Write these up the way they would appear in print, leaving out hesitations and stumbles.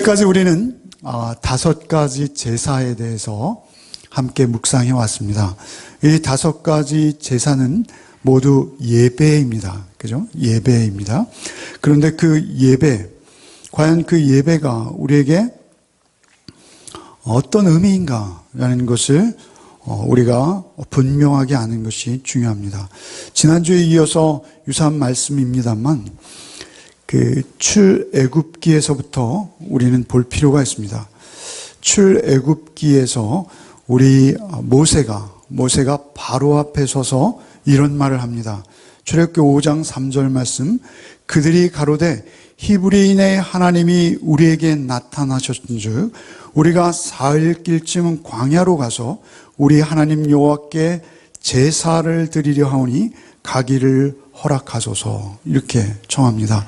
여기까지 우리는 5가지 제사에 대해서 함께 묵상해 왔습니다. 이 5가지 제사는 모두 예배입니다. 그죠? 예배입니다. 그런데 그 예배, 과연 그 예배가 우리에게 어떤 의미인가라는 것을 우리가 분명하게 아는 것이 중요합니다. 지난주에 이어서 유사한 말씀입니다만 그 출애굽기에서부터 우리는 볼 필요가 있습니다. 출애굽기에서 우리 모세가 바로 앞에 서서 이런 말을 합니다. 출애굽기 5장 3절 말씀, 그들이 가로되 히브리인의 하나님이 우리에게 나타나셨은즉 우리가 사흘 길쯤은 광야로 가서 우리 하나님 여호와께 제사를 드리려 하오니 가기를 허락하소서, 이렇게 청합니다.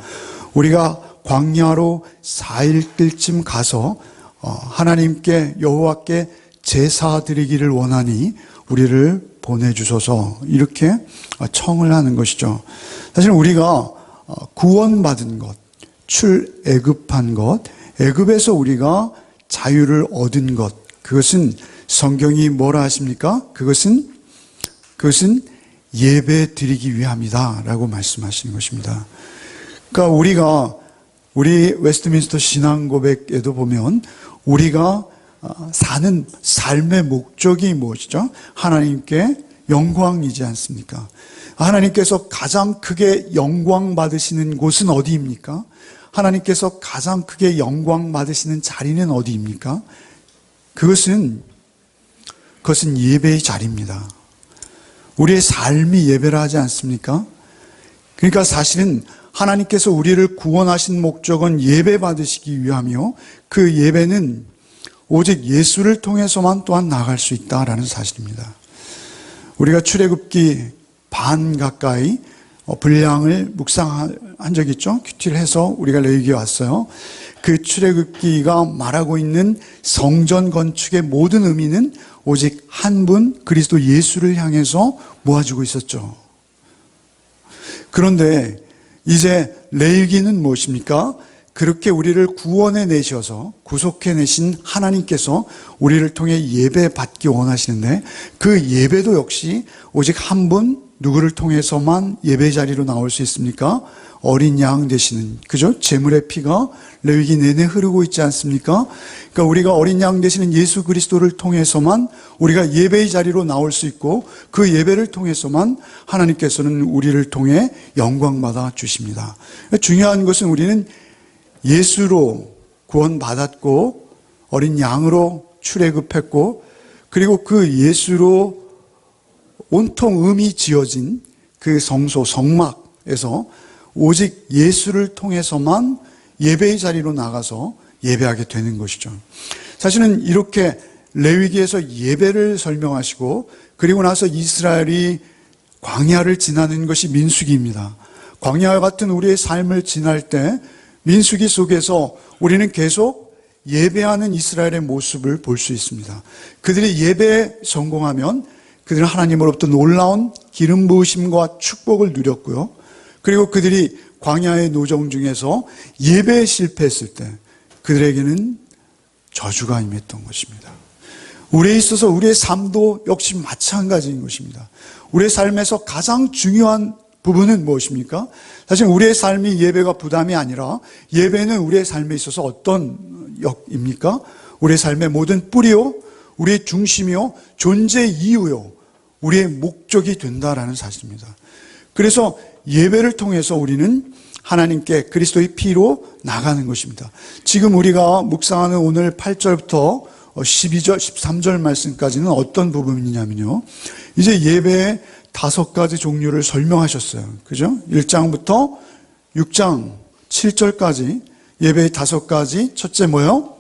우리가 광야로 4일길쯤 가서 하나님께 여호와께 제사 드리기를 원하니 우리를 보내주소서, 이렇게 청을 하는 것이죠. 사실 우리가 구원받은 것, 출애굽한 것, 애굽에서 우리가 자유를 얻은 것, 그것은 성경이 뭐라 하십니까? 그것은 예배 드리기 위함이다 라고 말씀하시는 것입니다. 그러니까 우리 웨스트민스터 신앙고백에도 보면 우리가 사는 삶의 목적이 무엇이죠? 하나님께 영광이지 않습니까? 하나님께서 가장 크게 영광 받으시는 곳은 어디입니까? 하나님께서 가장 크게 영광 받으시는 자리는 어디입니까? 그것은 예배의 자리입니다. 우리의 삶이 예배라 하지 않습니까? 그러니까 사실은 하나님께서 우리를 구원하신 목적은 예배 받으시기 위함이요, 그 예배는 오직 예수를 통해서만 또한 나갈 수 있다라는 사실입니다. 우리가 출애굽기 반 가까이 분량을 묵상한 적이 있죠. 큐티를 해서 우리가 레위기에 왔어요. 그 출애굽기가 말하고 있는 성전 건축의 모든 의미는 오직 한 분 그리스도 예수를 향해서 모아지고 있었죠. 그런데 이제 레위기는 무엇입니까? 그렇게 우리를 구원해 내셔서 구속해 내신 하나님께서 우리를 통해 예배 받기 원하시는데, 그 예배도 역시 오직 한 분 누구를 통해서만 예배 자리로 나올 수 있습니까? 어린 양 되시는, 그죠? 제물의 피가 레위기 내내 흐르고 있지 않습니까? 그러니까 우리가 어린 양 되시는 예수 그리스도를 통해서만 우리가 예배의 자리로 나올 수 있고, 그 예배를 통해서만 하나님께서는 우리를 통해 영광받아 주십니다. 중요한 것은 우리는 예수로 구원받았고 어린 양으로 출애굽했고, 그리고 그 예수로 온통 음이 지어진 그 성소 성막에서 오직 예수를 통해서만 예배의 자리로 나가서 예배하게 되는 것이죠. 사실은 이렇게 레위기에서 예배를 설명하시고, 그리고 나서 이스라엘이 광야를 지나는 것이 민수기입니다. 광야와 같은 우리의 삶을 지날 때 민수기 속에서 우리는 계속 예배하는 이스라엘의 모습을 볼 수 있습니다. 그들이 예배에 성공하면 그들은 하나님으로부터 놀라운 기름 부으심과 축복을 누렸고요. 그리고 그들이 광야의 노정 중에서 예배에 실패했을 때 그들에게는 저주가 임했던 것입니다. 우리에 있어서 우리의 삶도 역시 마찬가지인 것입니다. 우리의 삶에서 가장 중요한 부분은 무엇입니까? 사실 우리의 삶이 예배가 부담이 아니라 예배는 우리의 삶에 있어서 어떤 역입니까? 우리의 삶의 모든 뿌리요, 우리의 중심이요, 존재 이유요, 우리의 목적이 된다라는 사실입니다. 그래서 예배를 통해서 우리는 하나님께 그리스도의 피로 나가는 것입니다. 지금 우리가 묵상하는 오늘 8절부터 12절, 13절 말씀까지는 어떤 부분이냐면요, 이제 예배의 5가지 종류를 설명하셨어요. 그죠? 1장부터 6장 7절까지 예배의 5가지. 첫째 뭐요?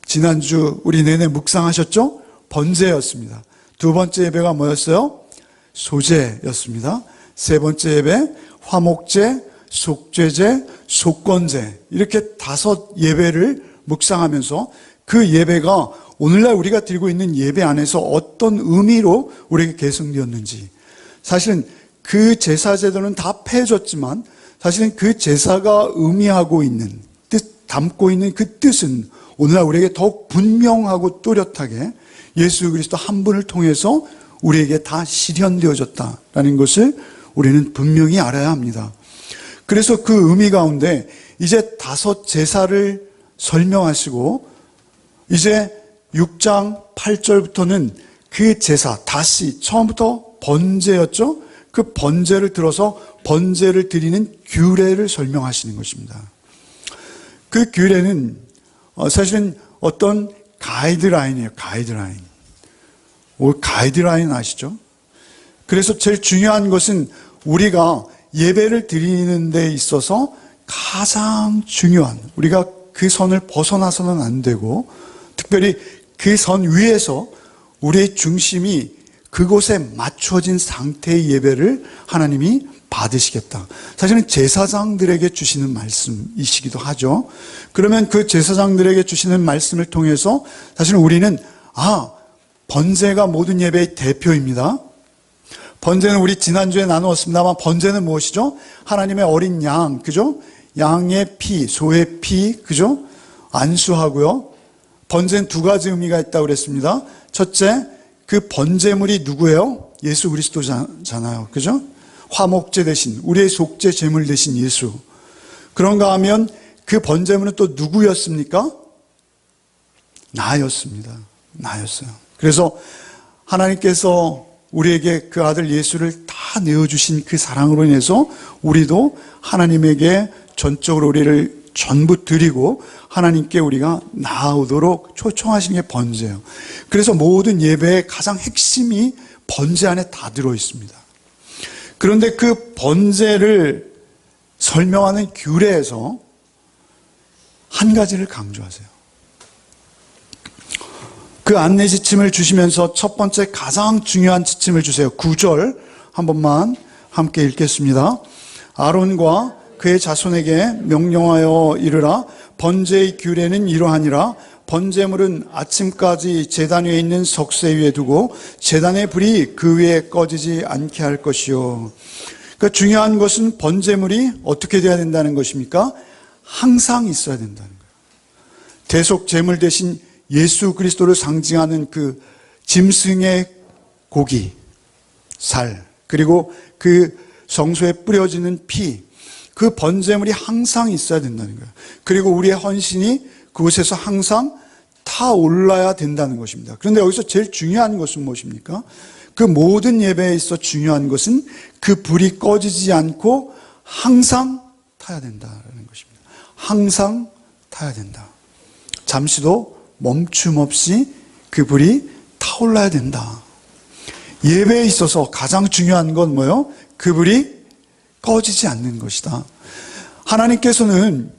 지난주 우리 내내 묵상하셨죠? 번제였습니다. 두 번째 예배가 뭐였어요? 소제였습니다. 세 번째 예배 화목제, 속죄제, 속건제, 이렇게 5 예배를 묵상하면서 그 예배가 오늘날 우리가 드리고 있는 예배 안에서 어떤 의미로 우리에게 계승되었는지, 사실은 그 제사 제도는 다 폐해졌지만 사실은 그 제사가 의미하고 있는 담고 있는 그 뜻은 오늘날 우리에게 더욱 분명하고 또렷하게 예수 그리스도 한 분을 통해서 우리에게 다 실현되어졌다라는 것을 우리는 분명히 알아야 합니다. 그래서 그 의미 가운데 이제 다섯 제사를 설명하시고 이제 6장 8절부터는 그 제사, 다시 처음부터 번제였죠. 그 번제를 들어서 번제를 드리는 규례를 설명하시는 것입니다. 그 규례는 사실은 어떤 가이드라인이에요. 가이드라인 아시죠? 그래서 제일 중요한 것은 우리가 예배를 드리는 데 있어서 가장 중요한, 우리가 그 선을 벗어나서는 안 되고 특별히 그 선 위에서 우리의 중심이 그곳에 맞춰진 상태의 예배를 하나님이 받으시겠다. 사실은 제사장들에게 주시는 말씀이시기도 하죠. 그러면 그 제사장들에게 주시는 말씀을 통해서 사실은 우리는 번제가 모든 예배의 대표입니다. 번제는 우리 지난주에 나누었습니다만 번제는 무엇이죠? 하나님의 어린 양, 그죠? 양의 피, 소의 피, 그죠? 안수하고요. 번제는 두 가지 의미가 있다고 그랬습니다. 첫째, 그 번제물이 누구예요? 예수 그리스도잖아요. 그죠? 화목제 대신, 우리의 속죄 제물 대신 예수. 그런가 하면 그 번제물은 또 누구였습니까? 나였습니다. 나였어요. 그래서 하나님께서 우리에게 그 아들 예수를 다 내어주신 그 사랑으로 인해서 우리도 하나님에게 전적으로 우리를 전부 드리고 하나님께 우리가 나아오도록 초청하시는 게 번제예요. 그래서 모든 예배의 가장 핵심이 번제 안에 다 들어있습니다. 그런데 그 번제를 설명하는 규례에서 한 가지를 강조하세요. 그 안내 지침을 주시면서 첫 번째 가장 중요한 지침을 주세요. 9절 한 번만 함께 읽겠습니다. 아론과 그의 자손에게 명령하여 이르라. 번제의 규례는 이러하니라. 번제물은 아침까지 제단 위에 있는 석쇠 위에 두고 제단의 불이 그 위에 꺼지지 않게 할 것이요. 그러니까 중요한 것은 번제물이 어떻게 되어야 된다는 것입니까? 항상 있어야 된다는 거예요. 대속 제물 대신 예수 그리스도를 상징하는 그 짐승의 고기, 살, 그리고 그 성소에 뿌려지는 피, 그 번제물이 항상 있어야 된다는 거예요. 그리고 우리의 헌신이 그곳에서 항상 타올라야 된다는 것입니다. 그런데 여기서 제일 중요한 것은 무엇입니까? 그 모든 예배에 있어 중요한 것은 그 불이 꺼지지 않고 항상 타야 된다는 것입니다. 항상 타야 된다. 잠시도 멈춤 없이 그 불이 타올라야 된다. 예배에 있어서 가장 중요한 건 뭐예요? 그 불이 꺼지지 않는 것이다. 하나님께서는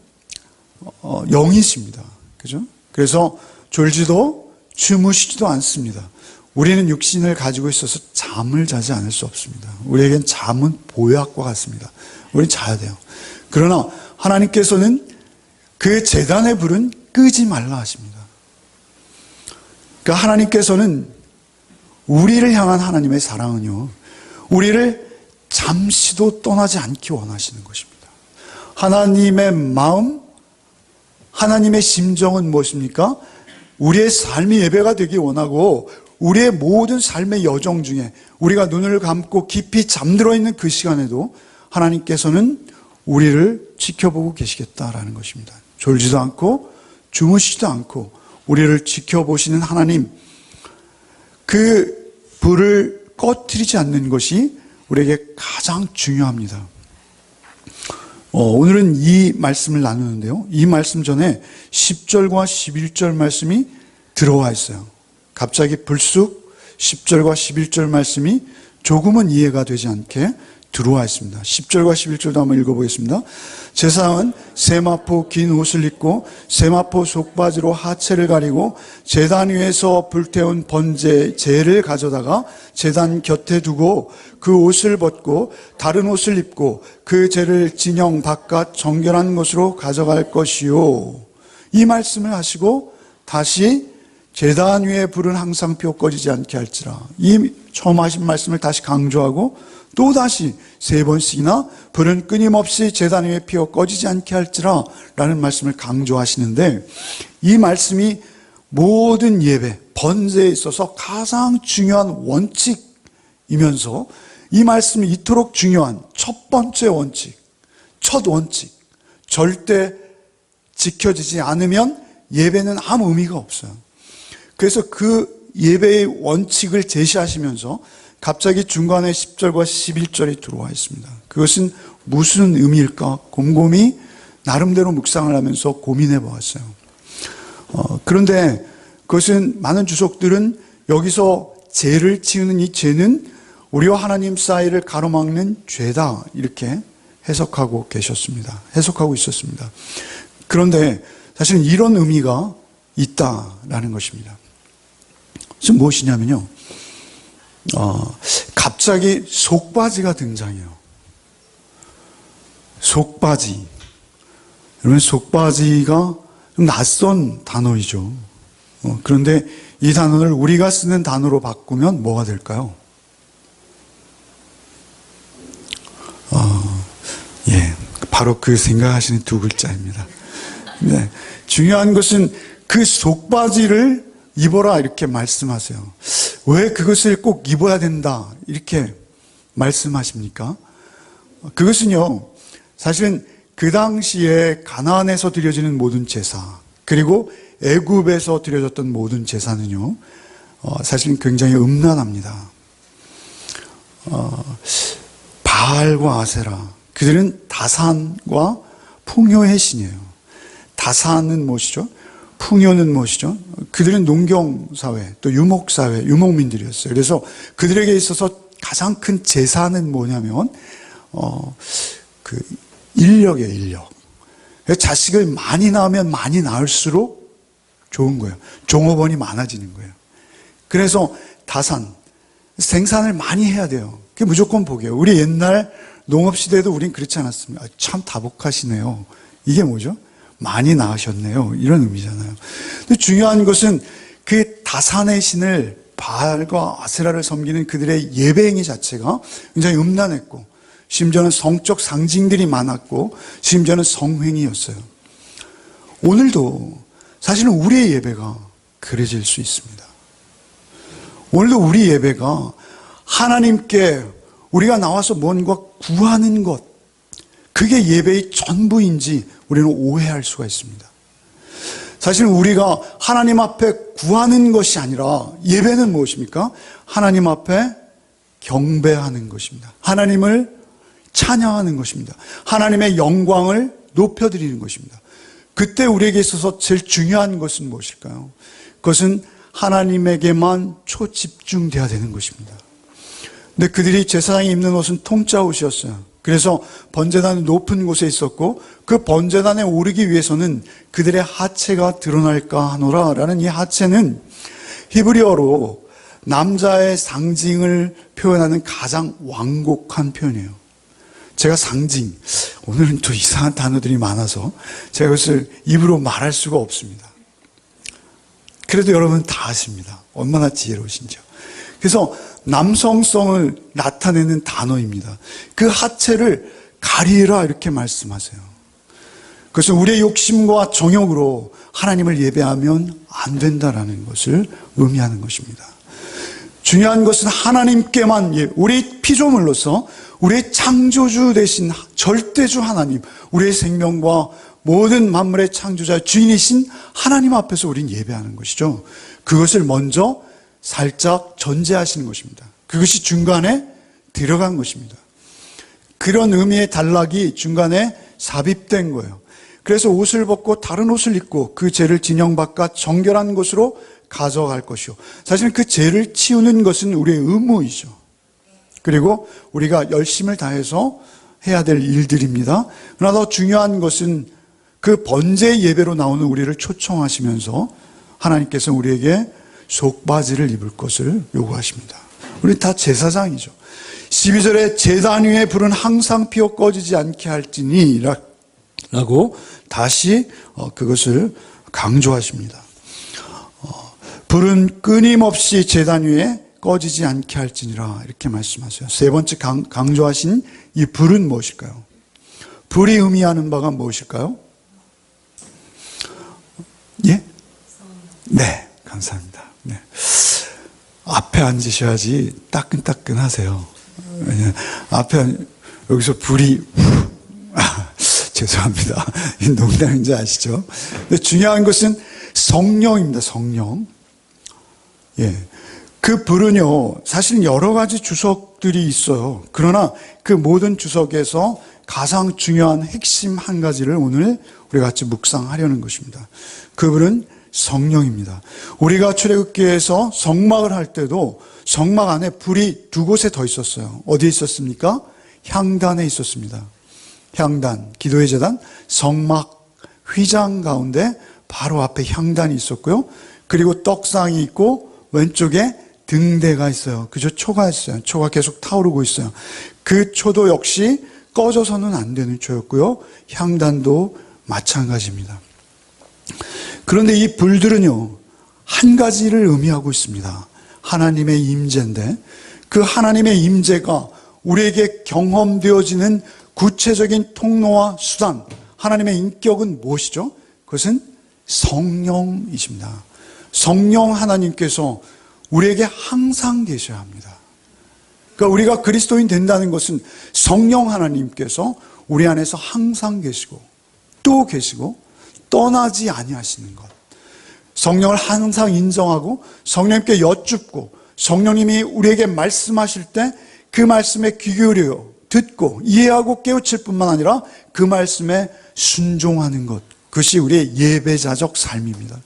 영이십니다. 그죠? 그래서 졸지도 주무시지도 않습니다. 우리는 육신을 가지고 있어서 잠을 자지 않을 수 없습니다. 우리에겐 잠은 보약과 같습니다. 우리는 자야 돼요. 그러나 하나님께서는 그 제단의 불은 끄지 말라 하십니다. 그러니까 하나님께서는 우리를 향한 하나님의 사랑은요, 우리를 잠시도 떠나지 않기 원하시는 것입니다. 하나님의 마음, 하나님의 심정은 무엇입니까? 우리의 삶이 예배가 되기 원하고 우리의 모든 삶의 여정 중에 우리가 눈을 감고 깊이 잠들어 있는 그 시간에도 하나님께서는 우리를 지켜보고 계시겠다라는 것입니다. 졸지도 않고 주무시지도 않고 우리를 지켜보시는 하나님, 그 불을 꺼뜨리지 않는 것이 우리에게 가장 중요합니다. 오늘은 이 말씀을 나누는데요. 이 말씀 전에 10절과 11절 말씀이 들어와 있어요. 갑자기 불쑥 10절과 11절 말씀이 조금은 이해가 되지 않게 들어와 있습니다. 10절과 11절도 한번 읽어보겠습니다. 제사장은 세마포 긴 옷을 입고 세마포 속바지로 하체를 가리고 제단 위에서 불태운 번제 제를 가져다가 제단 곁에 두고 그 옷을 벗고 다른 옷을 입고 그 제를 진영 바깥 정결한 곳으로 가져갈 것이요. 이 말씀을 하시고 다시 제단 위에 불은 항상 피어 꺼지지 않게 할지라. 이 처음 하신 말씀을 다시 강조하고 또다시 3번씩이나 불은 끊임없이 제단 위에 피어 꺼지지 않게 할지라 라는 말씀을 강조하시는데, 이 말씀이 모든 예배, 번제에 있어서 가장 중요한 원칙이면서 이 말씀이 이토록 중요한 첫 번째 원칙, 첫 원칙, 절대 지켜지지 않으면 예배는 아무 의미가 없어요. 그래서 그 예배의 원칙을 제시하시면서 갑자기 중간에 10절과 11절이 들어와 있습니다. 그것은 무슨 의미일까? 곰곰이 나름대로 묵상을 하면서 고민해 보았어요. 그런데 그것은 많은 주석들은 여기서 죄를 지우는 이 죄는 우리와 하나님 사이를 가로막는 죄다, 이렇게 해석하고 계셨습니다. 해석하고 있었습니다. 그런데 사실은 이런 의미가 있다라는 것입니다. 지금 무엇이냐면요, 갑자기 속바지가 등장해요. 속바지. 여러분, 속바지가 좀 낯선 단어이죠. 그런데 이 단어를 우리가 쓰는 단어로 바꾸면 뭐가 될까요? 바로 그 생각하시는 두 글자입니다. 네, 중요한 것은 그 속바지를 입어라 이렇게 말씀하세요. 왜 그것을 꼭 입어야 된다 이렇게 말씀하십니까? 그것은요, 사실은 그 당시에 가나안에서 드려지는 모든 제사, 그리고 애굽에서 드려졌던 모든 제사는요, 사실은 굉장히 음란합니다. 바알과 아세라, 그들은 다산과 풍요의 신이에요. 다산은 무엇이죠? 풍요는 무엇이죠? 그들은 농경사회, 또 유목사회, 유목민들이었어요. 그래서 그들에게 있어서 가장 큰 재산은 뭐냐면, 인력이에요, 인력. 자식을 많이 낳으면 많이 낳을수록 좋은 거예요. 종업원이 많아지는 거예요. 그래서 다산, 생산을 많이 해야 돼요. 그게 무조건 복이에요. 우리 옛날 농업시대에도 우린 그렇지 않았습니까? 참 다복하시네요. 이게 뭐죠? 많이 낳으셨네요. 이런 의미잖아요. 근데 중요한 것은 그 다산의 신을 바알과 아세라를 섬기는 그들의 예배 행위 자체가 굉장히 음란했고, 심지어는 성적 상징들이 많았고, 심지어는 성행위였어요. 오늘도 사실은 우리의 예배가 그려질 수 있습니다. 오늘도 우리 예배가 하나님께 우리가 나와서 뭔가 구하는 것, 그게 예배의 전부인지 우리는 오해할 수가 있습니다. 사실 우리가 하나님 앞에 구하는 것이 아니라 예배는 무엇입니까? 하나님 앞에 경배하는 것입니다. 하나님을 찬양하는 것입니다. 하나님의 영광을 높여드리는 것입니다. 그때 우리에게 있어서 제일 중요한 것은 무엇일까요? 그것은 하나님에게만 초집중되어야 되는 것입니다. 근데 그들이 제사장이 입는 옷은 통짜 옷이었어요. 그래서 번제단은 높은 곳에 있었고, 그 번제단에 오르기 위해서는 그들의 하체가 드러날까 하노라 라는 이 하체는 히브리어로 남자의 상징을 표현하는 가장 완곡한 표현이에요. 제가 상징, 오늘은 또 이상한 단어들이 많아서 제가 그것을 입으로 말할 수가 없습니다. 그래도 여러분 다 아십니다. 얼마나 지혜로우신지요. 그래서 남성성을 나타내는 단어입니다. 그 하체를 가리라 이렇게 말씀하세요. 그래서 우리의 욕심과 정욕으로 하나님을 예배하면 안 된다라는 것을 의미하는 것입니다. 중요한 것은 하나님께만, 우리 피조물로서 우리의 창조주 되신 절대주 하나님, 우리의 생명과 모든 만물의 창조자 주인이신 하나님 앞에서 우린 예배하는 것이죠. 그것을 먼저 살짝 전제하시는 것입니다. 그것이 중간에 들어간 것입니다. 그런 의미의 단락이 중간에 삽입된 거예요. 그래서 옷을 벗고 다른 옷을 입고 그 죄를 진영 바깥 정결한 곳으로 가져갈 것이요. 사실은 그 죄를 치우는 것은 우리의 의무이죠. 그리고 우리가 열심을 다해서 해야 될 일들입니다. 그러나 더 중요한 것은 그 번제 예배로 나오는 우리를 초청하시면서 하나님께서 우리에게 속바지를 입을 것을 요구하십니다. 우리 다 제사장이죠. 12절에 제단 위에 불은 항상 피어 꺼지지 않게 할지니 라고 다시 그것을 강조하십니다. 불은 끊임없이 제단 위에 꺼지지 않게 할지니라 이렇게 말씀하세요. 세 번째 강조하신 이 불은 무엇일까요? 불이 의미하는 바가 무엇일까요? 예? 네, 감사합니다. 네. 앞에 앉으셔야지 따끈따끈하세요. 앞에 여기서 불이 죄송합니다. 농담인지 아시죠? 근데 중요한 것은 성령입니다. 성령. 예. 그 불은요, 사실 여러 가지 주석들이 있어요. 그러나 그 모든 주석에서 가장 중요한 핵심 한 가지를 오늘 우리 같이 묵상하려는 것입니다. 그 불은 성령입니다. 우리가 출애굽기에서 성막을 할 때도 성막 안에 불이 두 곳에 더 있었어요. 어디에 있었습니까? 향단에 있었습니다. 향단, 기도의 제단, 성막 휘장 가운데 바로 앞에 향단이 있었고요. 그리고 떡상이 있고 왼쪽에 등대가 있어요. 그저 초가 있어요. 초가 계속 타오르고 있어요. 그 초도 역시 꺼져서는 안 되는 초였고요. 향단도 마찬가지입니다. 그런데 이 불들은요, 한 가지를 의미하고 있습니다. 하나님의 임재인데 그 하나님의 임재가 우리에게 경험되어지는 구체적인 통로와 수단, 하나님의 인격은 무엇이죠? 그것은 성령이십니다. 성령 하나님께서 우리에게 항상 계셔야 합니다. 그러니까 우리가 그리스도인 된다는 것은 성령 하나님께서 우리 안에서 항상 계시고 또 계시고 떠나지 아니하시는 것. 성령을 항상 인정하고 성령님께 여쭙고 성령님이 우리에게 말씀하실 때 그 말씀에 귀 기울여 듣고 이해하고 깨우칠 뿐만 아니라 그 말씀에 순종하는 것. 그것이 우리의 예배자적 삶입니다.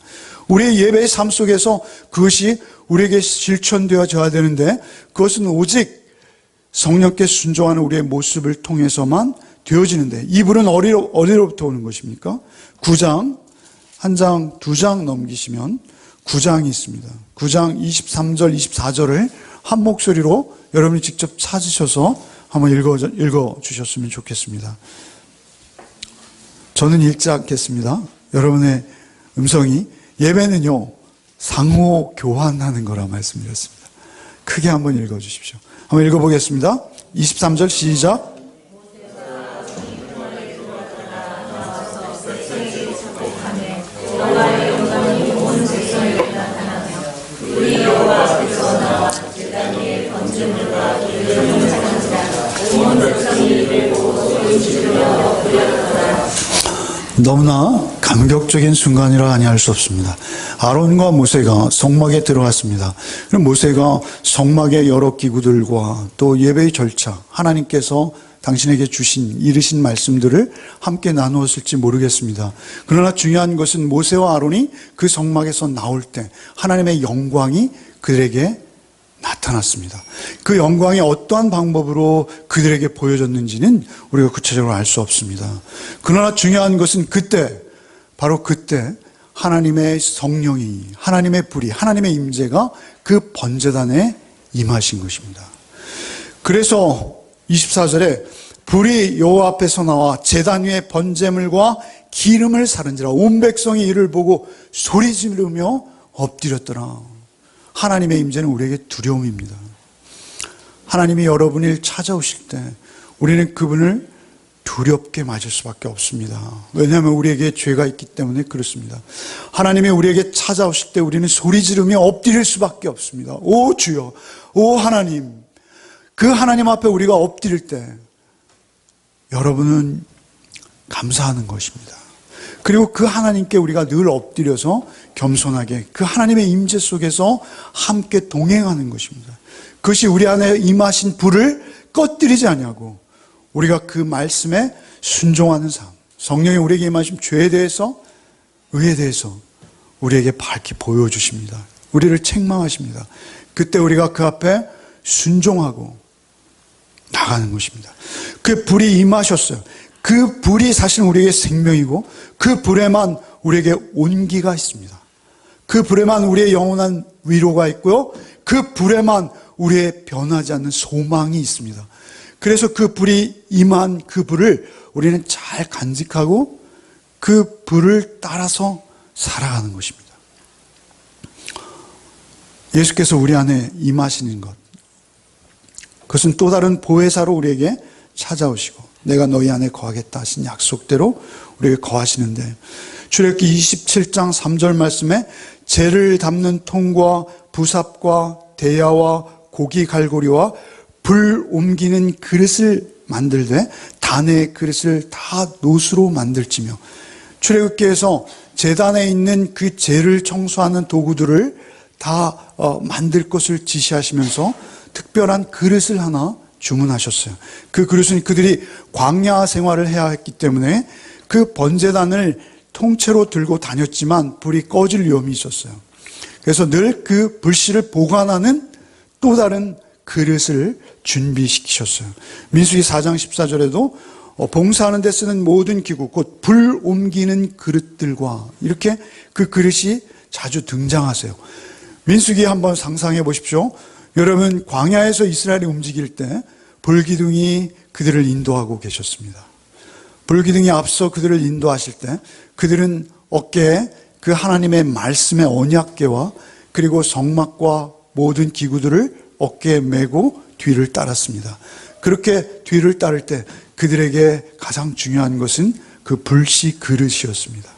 우리의 예배의 삶 속에서 그것이 우리에게 실천되어져야 되는데 그것은 오직 성령께 순종하는 우리의 모습을 통해서만 되어지는데 이 불은 어디로부터 오는 것입니까? 9장, 한 장, 두 장 넘기시면 9장이 있습니다. 9장 23절, 24절을 한 목소리로 여러분이 직접 찾으셔서 한번 읽어 주셨으면 좋겠습니다. 저는 읽지 않겠습니다. 여러분의 음성이 예배는요, 상호 교환하는 거라 말씀드렸습니다. 크게 한번 읽어 주십시오. 한번 읽어보겠습니다. 23절 시작. 너무나 감격적인 순간이라 아니할 수 없습니다. 아론과 모세가 성막에 들어갔습니다. 그럼 모세가 성막의 여러 기구들과 또 예배의 절차, 하나님께서 당신에게 이르신 말씀들을 함께 나누었을지 모르겠습니다. 그러나 중요한 것은 모세와 아론이 그 성막에서 나올 때 하나님의 영광이 그들에게 나타났습니다. 그 영광이 어떠한 방법으로 그들에게 보여졌는지는 우리가 구체적으로 알 수 없습니다. 그러나 중요한 것은 그때, 바로 그때 하나님의 성령이, 하나님의 불이, 하나님의 임재가 그 번제단에 임하신 것입니다. 그래서 24절에 불이 여호와 앞에서 나와 제단 위에 번제물과 기름을 사른지라 온 백성이 이를 보고 소리 지르며 엎드렸더라. 하나님의 임재는 우리에게 두려움입니다. 하나님이 여러분을 찾아오실 때 우리는 그분을 두렵게 맞을 수밖에 없습니다. 왜냐하면 우리에게 죄가 있기 때문에 그렇습니다. 하나님이 우리에게 찾아오실 때 우리는 소리 지르며 엎드릴 수밖에 없습니다. 오 주여, 오 하나님. 그 하나님 앞에 우리가 엎드릴 때 여러분은 감사하는 것입니다. 그리고 그 하나님께 우리가 늘 엎드려서 겸손하게 그 하나님의 임재 속에서 함께 동행하는 것입니다. 그것이 우리 안에 임하신 불을 꺼뜨리지 아니하고 우리가 그 말씀에 순종하는 삶, 성령이 우리에게 임하신 죄에 대해서, 의에 대해서 우리에게 밝히 보여주십니다. 우리를 책망하십니다. 그때 우리가 그 앞에 순종하고 나가는 것입니다. 그 불이 임하셨어요. 그 불이 사실 우리에게 생명이고 그 불에만 우리에게 온기가 있습니다. 그 불에만 우리의 영원한 위로가 있고요. 그 불에만 우리의 변하지 않는 소망이 있습니다. 그래서 그 불이 임한 그 불을 우리는 잘 간직하고 그 불을 따라서 살아가는 것입니다. 예수께서 우리 안에 임하시는 것, 그것은 또 다른 보혜사로 우리에게 찾아오시고 내가 너희 안에 거하겠다 하신 약속대로 우리에게 거하시는데, 출애굽기 27장 3절 말씀에 재를 담는 통과 부삽과 대야와 고기 갈고리와 불 옮기는 그릇을 만들되 단의 그릇을 다 노수로 만들지며, 출애굽기에서 제단에 있는 그 재를 청소하는 도구들을 다 만들 것을 지시하시면서 특별한 그릇을 하나 주문하셨어요. 그 그릇은 그들이 광야 생활을 해야 했기 때문에 그 번제단을 통째로 들고 다녔지만 불이 꺼질 위험이 있었어요. 그래서 늘 그 불씨를 보관하는 또 다른 그릇을 준비시키셨어요. 민수기 4장 14절에도 봉사하는 데 쓰는 모든 기구, 곧 불 옮기는 그릇들과 이렇게 그 그릇이 자주 등장하세요. 민수기 한번 상상해 보십시오. 여러분, 광야에서 이스라엘이 움직일 때 불기둥이 그들을 인도하고 계셨습니다. 불기둥이 앞서 그들을 인도하실 때 그들은 어깨에 그 하나님의 말씀의 언약궤와 그리고 성막과 모든 기구들을 어깨에 메고 뒤를 따랐습니다. 그렇게 뒤를 따를 때 그들에게 가장 중요한 것은 그 불씨 그릇이었습니다.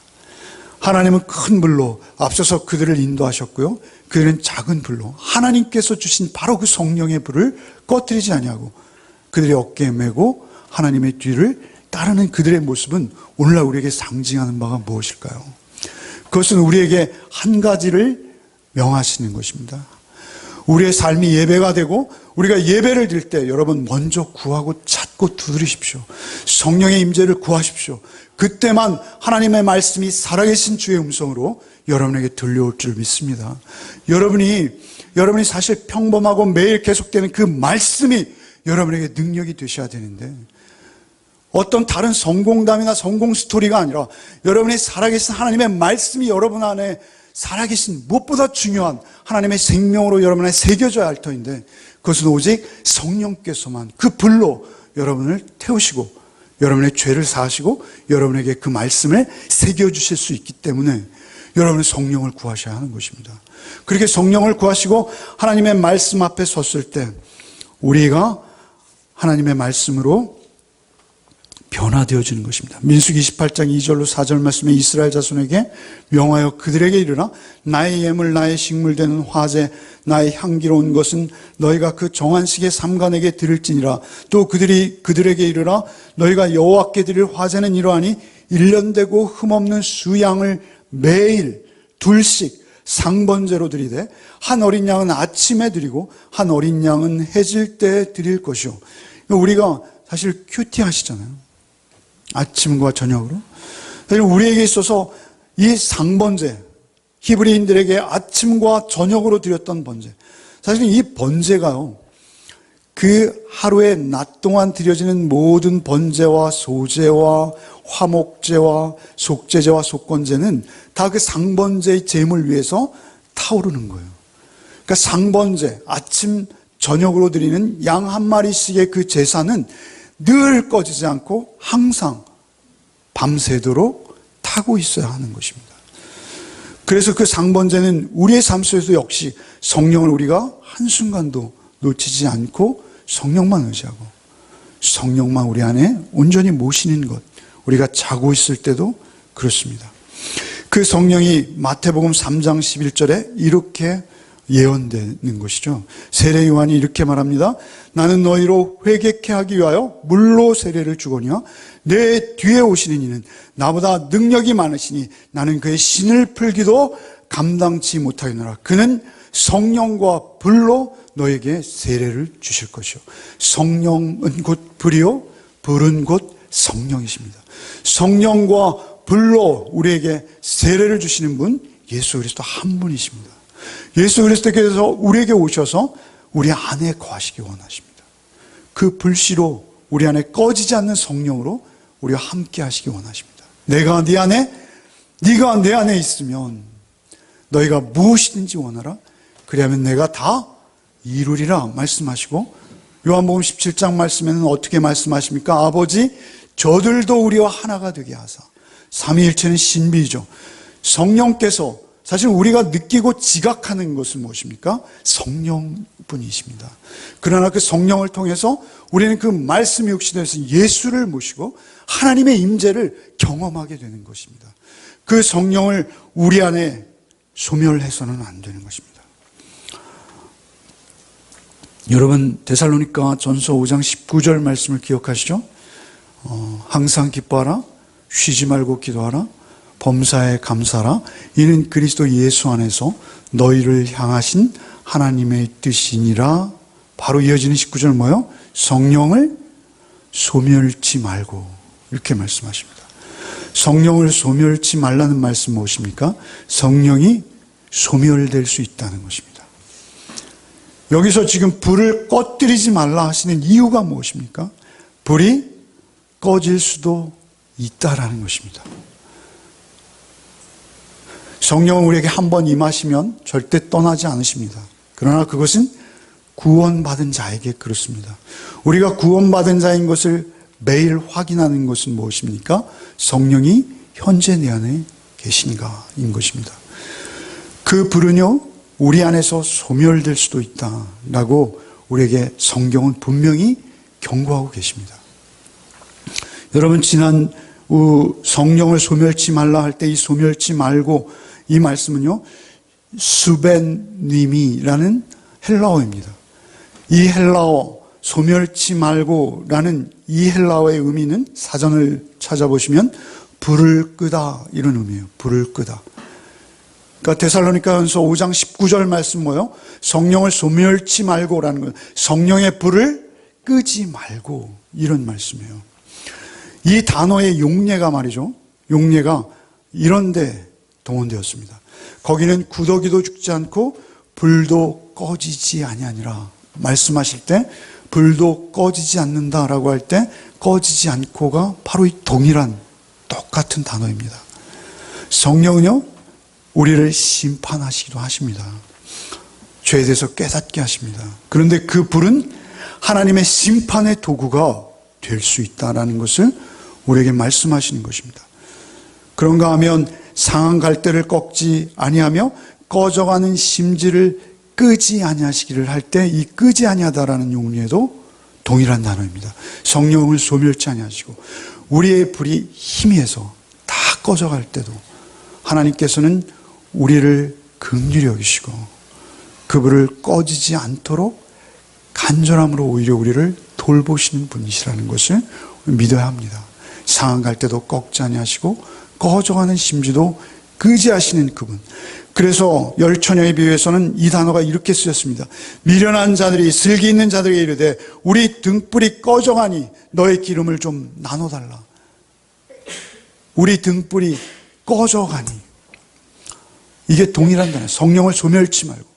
하나님은 큰 불로 앞서서 그들을 인도하셨고요, 그들은 작은 불로 하나님께서 주신 바로 그 성령의 불을 꺼뜨리지 아니하고 그들의 어깨에 메고 하나님의 뒤를 따르는 그들의 모습은 오늘날 우리에게 상징하는 바가 무엇일까요? 그것은 우리에게 한 가지를 명하시는 것입니다. 우리의 삶이 예배가 되고 우리가 예배를 드릴 때 여러분 먼저 구하고 찾고 두드리십시오. 성령의 임재를 구하십시오. 그때만 하나님의 말씀이 살아계신 주의 음성으로 여러분에게 들려올 줄 믿습니다. 여러분이 사실 평범하고 매일 계속되는 그 말씀이 여러분에게 능력이 되셔야 되는데, 어떤 다른 성공담이나 성공 스토리가 아니라 여러분이 살아계신 하나님의 말씀이 여러분 안에 살아계신 무엇보다 중요한 하나님의 생명으로 여러분 안에 새겨져야 할 터인데, 그것은 오직 성령께서만 그 불로 여러분을 태우시고 여러분의 죄를 사하시고 여러분에게 그 말씀을 새겨주실 수 있기 때문에 여러분은 성령을 구하셔야 하는 것입니다. 그렇게 성령을 구하시고 하나님의 말씀 앞에 섰을 때 우리가 하나님의 말씀으로 변화되어지는 것입니다. 민수기 28장 2절로 4절 말씀에 이스라엘 자손에게 명하여 그들에게 이르라, 나의 예물 나의 식물 되는 화제 나의 향기로운 것은 너희가 그 정한 시기에 삼간에게 드릴지니라. 또 그들에게 이르라, 너희가 여호와께 드릴 화제는 이러하니 1년 되고 흠없는 수양을 매일 둘씩 상번제로 드리되 한 어린 양은 아침에 드리고 한 어린 양은 해질 때 드릴 것이요. 우리가 사실 큐티 하시잖아요. 아침과 저녁으로. 우리에게 있어서 이 상번제, 히브리인들에게 아침과 저녁으로 드렸던 번제, 사실 이 번제가요, 그 하루의 낮 동안 드려지는 모든 번제와 소제와 화목제와 속제제와 속건제는 다 그 상번제의 제물 위에서 타오르는 거예요. 그러니까 상번제, 아침 저녁으로 드리는 양 한 마리씩의 그 제사는 늘 꺼지지 않고 항상 밤새도록 타고 있어야 하는 것입니다. 그래서 그 상번제는 우리의 삶 속에서 역시 성령을 우리가 한순간도 놓치지 않고 성령만 의지하고 성령만 우리 안에 온전히 모시는 것, 우리가 자고 있을 때도 그렇습니다. 그 성령이 마태복음 3장 11절에 이렇게 예언되는 것이죠. 세례 요한이 이렇게 말합니다. 나는 너희로 회개케 하기 위하여 물로 세례를 주거니와 내 뒤에 오시는 이는 나보다 능력이 많으시니 나는 그의 신을 풀기도 감당치 못하겠노라. 그는 성령과 불로 너에게 세례를 주실 것이요. 성령은 곧 불이요, 불은 곧 성령이십니다. 성령과 불로 우리에게 세례를 주시는 분, 예수 그리스도 한 분이십니다. 예수 그리스도께서 우리에게 오셔서 우리 안에 거하시기 원하십니다. 그 불씨로 우리 안에 꺼지지 않는 성령으로 우리와 함께 하시기 원하십니다. 내가 네 안에, 네가 내 안에 있으면 너희가 무엇이든지 원하라. 그리하면 내가 다 이루리라 말씀하시고, 요한복음 17장 말씀에는 어떻게 말씀하십니까? 아버지, 저들도 우리와 하나가 되게 하사. 삼위일체는 신비이죠. 성령께서 사실 우리가 느끼고 지각하는 것은 무엇입니까? 성령뿐이십니다. 그러나 그 성령을 통해서 우리는 그 말씀이 육신에서 예수를 모시고 하나님의 임재를 경험하게 되는 것입니다. 그 성령을 우리 안에 소멸해서는 안 되는 것입니다. 여러분 데살로니가 전서 5장 19절 말씀을 기억하시죠? 항상 기뻐하라, 쉬지 말고 기도하라, 범사에 감사하라, 이는 그리스도 예수 안에서 너희를 향하신 하나님의 뜻이니라. 바로 이어지는 19절 뭐예요? 성령을 소멸치 말고, 이렇게 말씀하십니다. 성령을 소멸치 말라는 말씀 무엇입니까? 성령이 소멸될 수 있다는 것입니다. 여기서 지금 불을 꺼뜨리지 말라 하시는 이유가 무엇입니까? 불이 꺼질 수도 있다라는 것입니다. 성령은 우리에게 한번 임하시면 절대 떠나지 않으십니다. 그러나 그것은 구원받은 자에게 그렇습니다. 우리가 구원받은 자인 것을 매일 확인하는 것은 무엇입니까? 성령이 현재 내 안에 계신가인 것입니다. 그 불은요, 우리 안에서 소멸될 수도 있다라고 우리에게 성경은 분명히 경고하고 계십니다. 여러분 지난 성령을 소멸치 말라 할 때 이 소멸치 말고 이 말씀은요, 수벤님이라는 헬라어입니다. 이 헬라어 소멸치 말고라는 이 헬라어의 의미는 사전을 찾아보시면 불을 끄다 이런 의미예요. 불을 끄다. 그러니까 데살로니가전서 5장 19절 말씀 뭐예요? 성령을 소멸치 말고라는 거예요. 성령의 불을 끄지 말고 이런 말씀이에요. 이 단어의 용례가 말이죠. 용례가 이런 데 동원되었습니다. 거기는 구더기도 죽지 않고 불도 꺼지지 아니하니라 말씀하실 때 불도 꺼지지 않는다라고 할 때 꺼지지 않고가 바로 이 동일한 똑같은 단어입니다. 성령은요, 우리를 심판하시기도 하십니다. 죄에 대해서 깨닫게 하십니다. 그런데 그 불은 하나님의 심판의 도구가 될 수 있다는 것을 우리에게 말씀하시는 것입니다. 그런가 하면 상한 갈대를 꺾지 아니하며 꺼져가는 심지를 끄지 아니하시기를 할 때 이 끄지 아니하다라는 용례도 동일한 단어입니다. 성령을 소멸치 아니하시고 우리의 불이 희미해서 다 꺼져갈 때도 하나님께서는 우리를 긍휼히 여기시고 그 불을 꺼지지 않도록 간절함으로 오히려 우리를 돌보시는 분이시라는 것을 믿어야 합니다. 상한 갈대도 꺾지 아니하시고 꺼져가는 심지도 끄지 하시는 그분. 그래서 열처녀에 비유해서는 이 단어가 이렇게 쓰였습니다. 미련한 자들이 슬기 있는 자들에게 이르되 우리 등불이 꺼져가니 너의 기름을 좀 나눠달라. 우리 등불이 꺼져가니, 이게 동일한 단어예요. 성령을 소멸치 말고.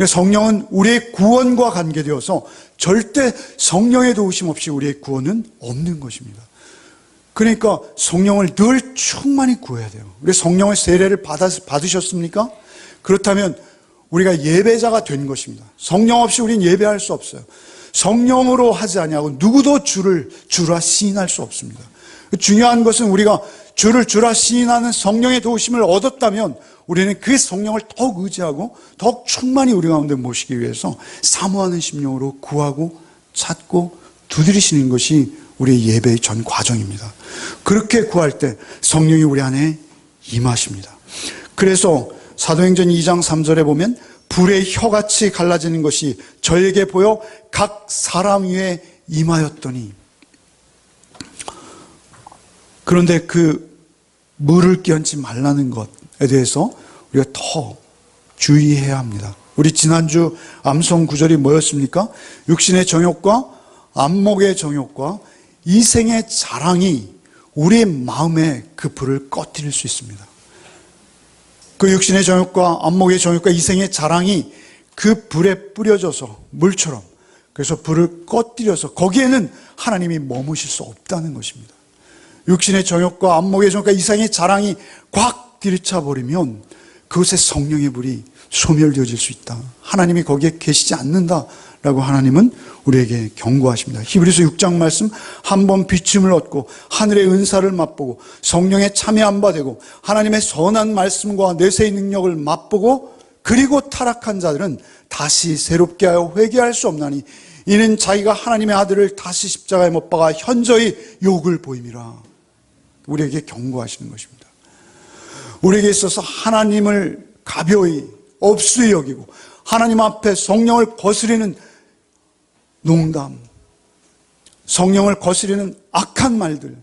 성령은 우리의 구원과 관계되어서 절대 성령의 도우심 없이 우리의 구원은 없는 것입니다. 그러니까 성령을 늘 충만히 구해야 돼요. 우리 성령의 세례를 받으셨습니까? 그렇다면 우리가 예배자가 된 것입니다. 성령 없이 우리는 예배할 수 없어요. 성령으로 하지 아니하고 누구도 주라 시인할 수 없습니다. 중요한 것은 우리가 주라 시인하는 성령의 도우심을 얻었다면 우리는 그 성령을 더욱 의지하고 더욱 충만히 우리 가운데 모시기 위해서 사모하는 심령으로 구하고 찾고 두드리시는 것이 우리의 예배의 전 과정입니다. 그렇게 구할 때 성령이 우리 안에 임하십니다. 그래서 사도행전 2장 3절에 보면 불의 혀같이 갈라지는 것이 저에게 보여 각 사람 위에 임하였더니, 그런데 그 물을 끼얹지 말라는 것에 대해서 우리가 더 주의해야 합니다. 우리 지난주 암송 구절이 뭐였습니까? 육신의 정욕과 안목의 정욕과 이생의 자랑이 우리의 마음에 그 불을 꺼뜨릴 수 있습니다. 그 육신의 정욕과 안목의 정욕과 이생의 자랑이 그 불에 뿌려져서 물처럼, 그래서 불을 꺼뜨려서 거기에는 하나님이 머무실 수 없다는 것입니다. 육신의 정욕과 안목의 정욕과 이생의 자랑이 꽉 들이차 버리면 그곳에 성령의 불이 소멸되어질 수 있다. 하나님이 거기에 계시지 않는다라고 하나님은 우리에게 경고하십니다. 히브리서 6장 말씀, 한번 비춤을 얻고 하늘의 은사를 맛보고 성령에 참여 안 받고 하나님의 선한 말씀과 내세의 능력을 맛보고 그리고 타락한 자들은 다시 새롭게 하여 회개할 수 없나니 이는 자기가 하나님의 아들을 다시 십자가에 못 박아 현저히 욕을 보임이라. 우리에게 경고하시는 것입니다. 우리에게 있어서 하나님을 가벼이 업수히 여기고 하나님 앞에 성령을 거스리는 농담, 성령을 거스리는 악한 말들,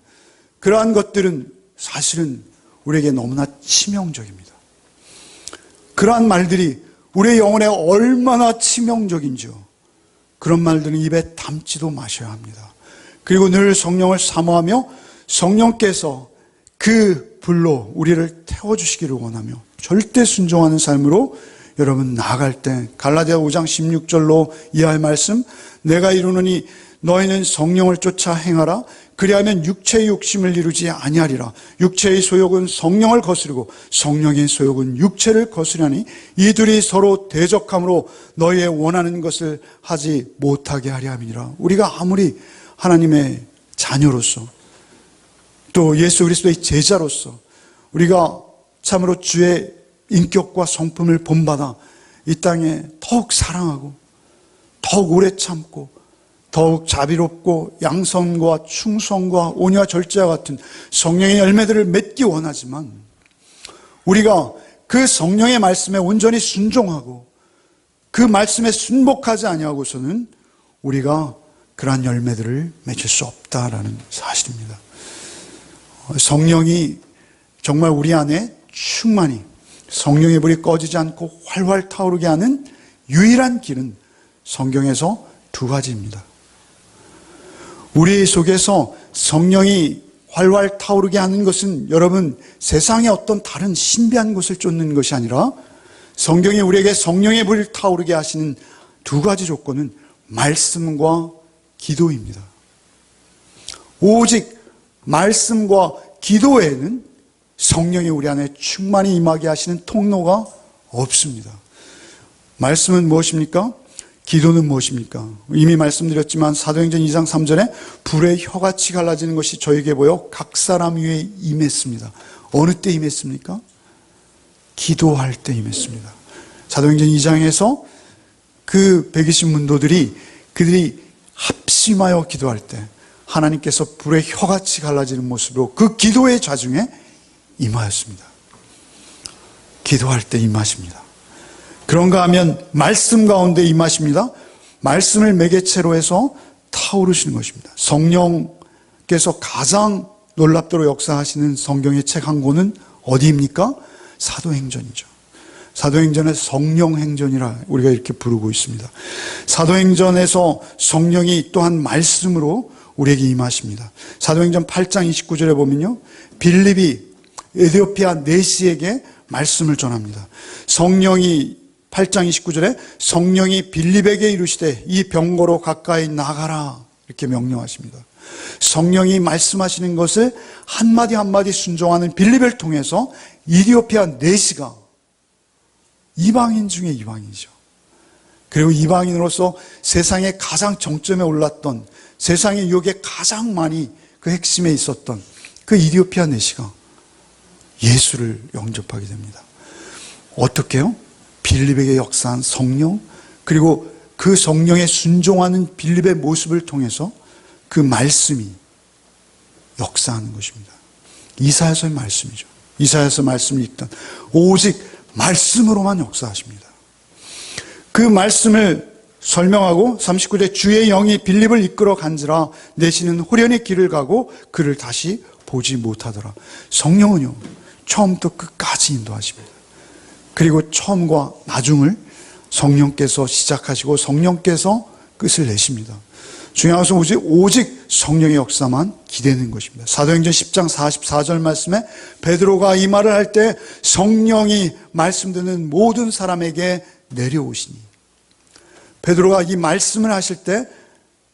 그러한 것들은 사실은 우리에게 너무나 치명적입니다. 그러한 말들이 우리의 영혼에 얼마나 치명적인지요. 그런 말들은 입에 담지도 마셔야 합니다. 그리고 늘 성령을 사모하며 성령께서 그 불로 우리를 태워주시기를 원하며 절대 순종하는 삶으로 여러분 나아갈 때 갈라디아 5장 16절로 이하의 말씀, 내가 이루노니 너희는 성령을 쫓아 행하라. 그리하면 육체의 욕심을 이루지 아니하리라. 육체의 소욕은 성령을 거스르고 성령의 소욕은 육체를 거스르니 이 둘이 서로 대적함으로 너희의 원하는 것을 하지 못하게 하려 함이니라. 우리가 아무리 하나님의 자녀로서 또 예수 그리스도의 제자로서 우리가 참으로 주의 인격과 성품을 본받아 이 땅에 더욱 사랑하고 더욱 오래 참고 더욱 자비롭고 양선과 충성과 온유와 절제와 같은 성령의 열매들을 맺기 원하지만 우리가 그 성령의 말씀에 온전히 순종하고 그 말씀에 순복하지 아니하고서는 우리가 그러한 열매들을 맺을 수 없다라는 사실입니다. 성령이 정말 우리 안에 충만히 성령의 불이 꺼지지 않고 활활 타오르게 하는 유일한 길은 성경에서 두 가지입니다. 우리 속에서 성령이 활활 타오르게 하는 것은 여러분 세상의 어떤 다른 신비한 것을 쫓는 것이 아니라 성경이 우리에게 성령의 불을 타오르게 하시는 두 가지 조건은 말씀과 기도입니다. 오직 말씀과 기도 외에는 성령이 우리 안에 충만히 임하게 하시는 통로가 없습니다. 말씀은 무엇입니까? 기도는 무엇입니까? 이미 말씀드렸지만 사도행전 2장 3절에 불의 혀같이 갈라지는 것이 저에게 보여 각 사람 위에 임했습니다. 어느 때 임했습니까? 기도할 때 임했습니다. 사도행전 2장에서 그 120문도들이 그들이 합심하여 기도할 때 하나님께서 불의 혀같이 갈라지는 모습으로 그 기도의 좌중에 임하였습니다. 기도할 때 임하십니다. 그런가 하면 말씀 가운데 임하십니다. 말씀을 매개체로 해서 타오르시는 것입니다. 성령께서 가장 놀랍도록 역사하시는 성경의 책 한 권은 어디입니까? 사도행전이죠. 사도행전의 성령행전이라 우리가 이렇게 부르고 있습니다. 사도행전에서 성령이 또한 말씀으로 우리에게 임하십니다. 사도행전 8장 29절에 보면요, 빌립이 에티오피아 내시에게 말씀을 전합니다. 성령이 8장 29절에 성령이 빌립에게 이르시되 이 병거로 가까이 나가라 이렇게 명령하십니다. 성령이 말씀하시는 것을 한마디 한마디 순종하는 빌립을 통해서 에티오피아 내시가 이방인 중에 이방인이죠. 그리고 이방인으로서 세상의 가장 정점에 올랐던, 세상의 유혹에 가장 많이 그 핵심에 있었던 그 에티오피아 내시가 예수를 영접하게 됩니다. 어떻게요? 빌립에게 역사한 성령, 그리고 그 성령에 순종하는 빌립의 모습을 통해서 그 말씀이 역사하는 것입니다. 이사야서의 말씀이죠. 이사야서 말씀을 읽던 오직 말씀으로만 역사하십니다. 그 말씀을 설명하고 39절 주의 영이 빌립을 이끌어 간지라 내시는 호련히 길을 가고 그를 다시 보지 못하더라. 성령은요, 처음부터 끝까지 인도하십니다. 그리고 처음과 나중을 성령께서 시작하시고 성령께서 끝을 내십니다. 중요한 것은 오직 성령의 역사만 기대는 것입니다. 사도행전 10장 44절 말씀에 베드로가 이 말을 할 때 성령이 말씀 듣는 모든 사람에게 내려오시니, 베드로가 이 말씀을 하실 때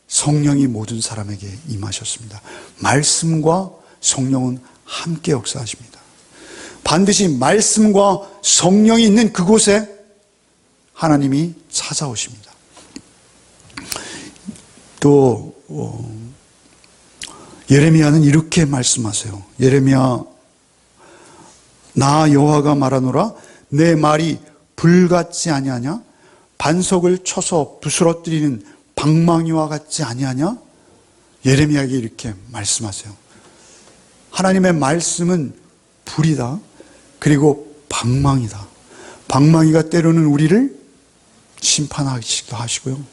성령이 모든 사람에게 임하셨습니다. 말씀과 성령은 함께 역사하십니다. 반드시 말씀과 성령이 있는 그곳에 하나님이 찾아오십니다. 또 예레미야는 이렇게 말씀하세요. 예레미야, 나 여호와가 말하노라, 내 말이 불같지 아니하냐? 반석을 쳐서 부스러뜨리는 방망이와 같지 아니하냐? 예레미야에게 이렇게 말씀하세요. 하나님의 말씀은 불이다. 그리고 방망이다. 방망이가 때로는 우리를 심판하시기도 하시고요.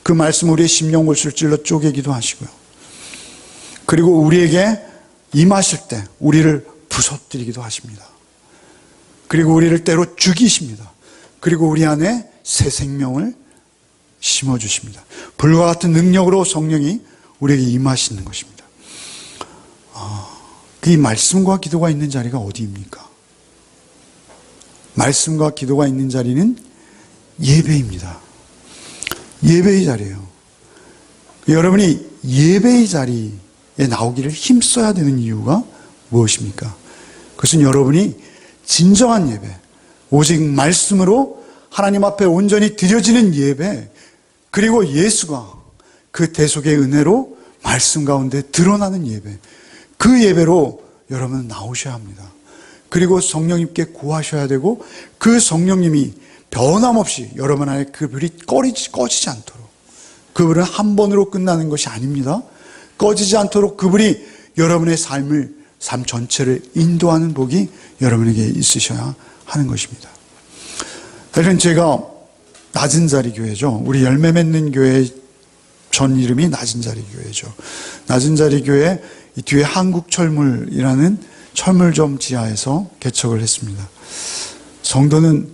그 말씀 우리의 심령골수를 찔러 쪼개기도 하시고요. 그리고 우리에게 임하실 때 우리를 부서뜨리기도 하십니다. 그리고 우리를 때로 죽이십니다. 그리고 우리 안에 새 생명을 심어주십니다. 불과 같은 능력으로 성령이 우리에게 임하시는 것입니다. 이 말씀과 기도가 있는 자리가 어디입니까? 말씀과 기도가 있는 자리는 예배입니다. 예배의 자리예요. 여러분이 예배의 자리에 나오기를 힘써야 되는 이유가 무엇입니까? 그것은 여러분이 진정한 예배, 오직 말씀으로 하나님 앞에 온전히 드려지는 예배, 그리고 예수가 그 대속의 은혜로 말씀 가운데 드러나는 예배, 그 예배로 여러분은 나오셔야 합니다. 그리고 성령님께 구하셔야 되고, 그 성령님이 변함없이 여러분 안에 그 불이 꺼지지 않도록, 그 불은 한 번으로 끝나는 것이 아닙니다. 꺼지지 않도록 그 불이 여러분의 삶 전체를 인도하는 복이 여러분에게 있으셔야 하는 것입니다. 사실은 제가 낮은 자리 교회죠. 우리 열매 맺는 교회 전 이름이 낮은 자리 교회죠. 낮은 자리 교회 이 뒤에 한국철물이라는 철물점 지하에서 개척을 했습니다. 성도는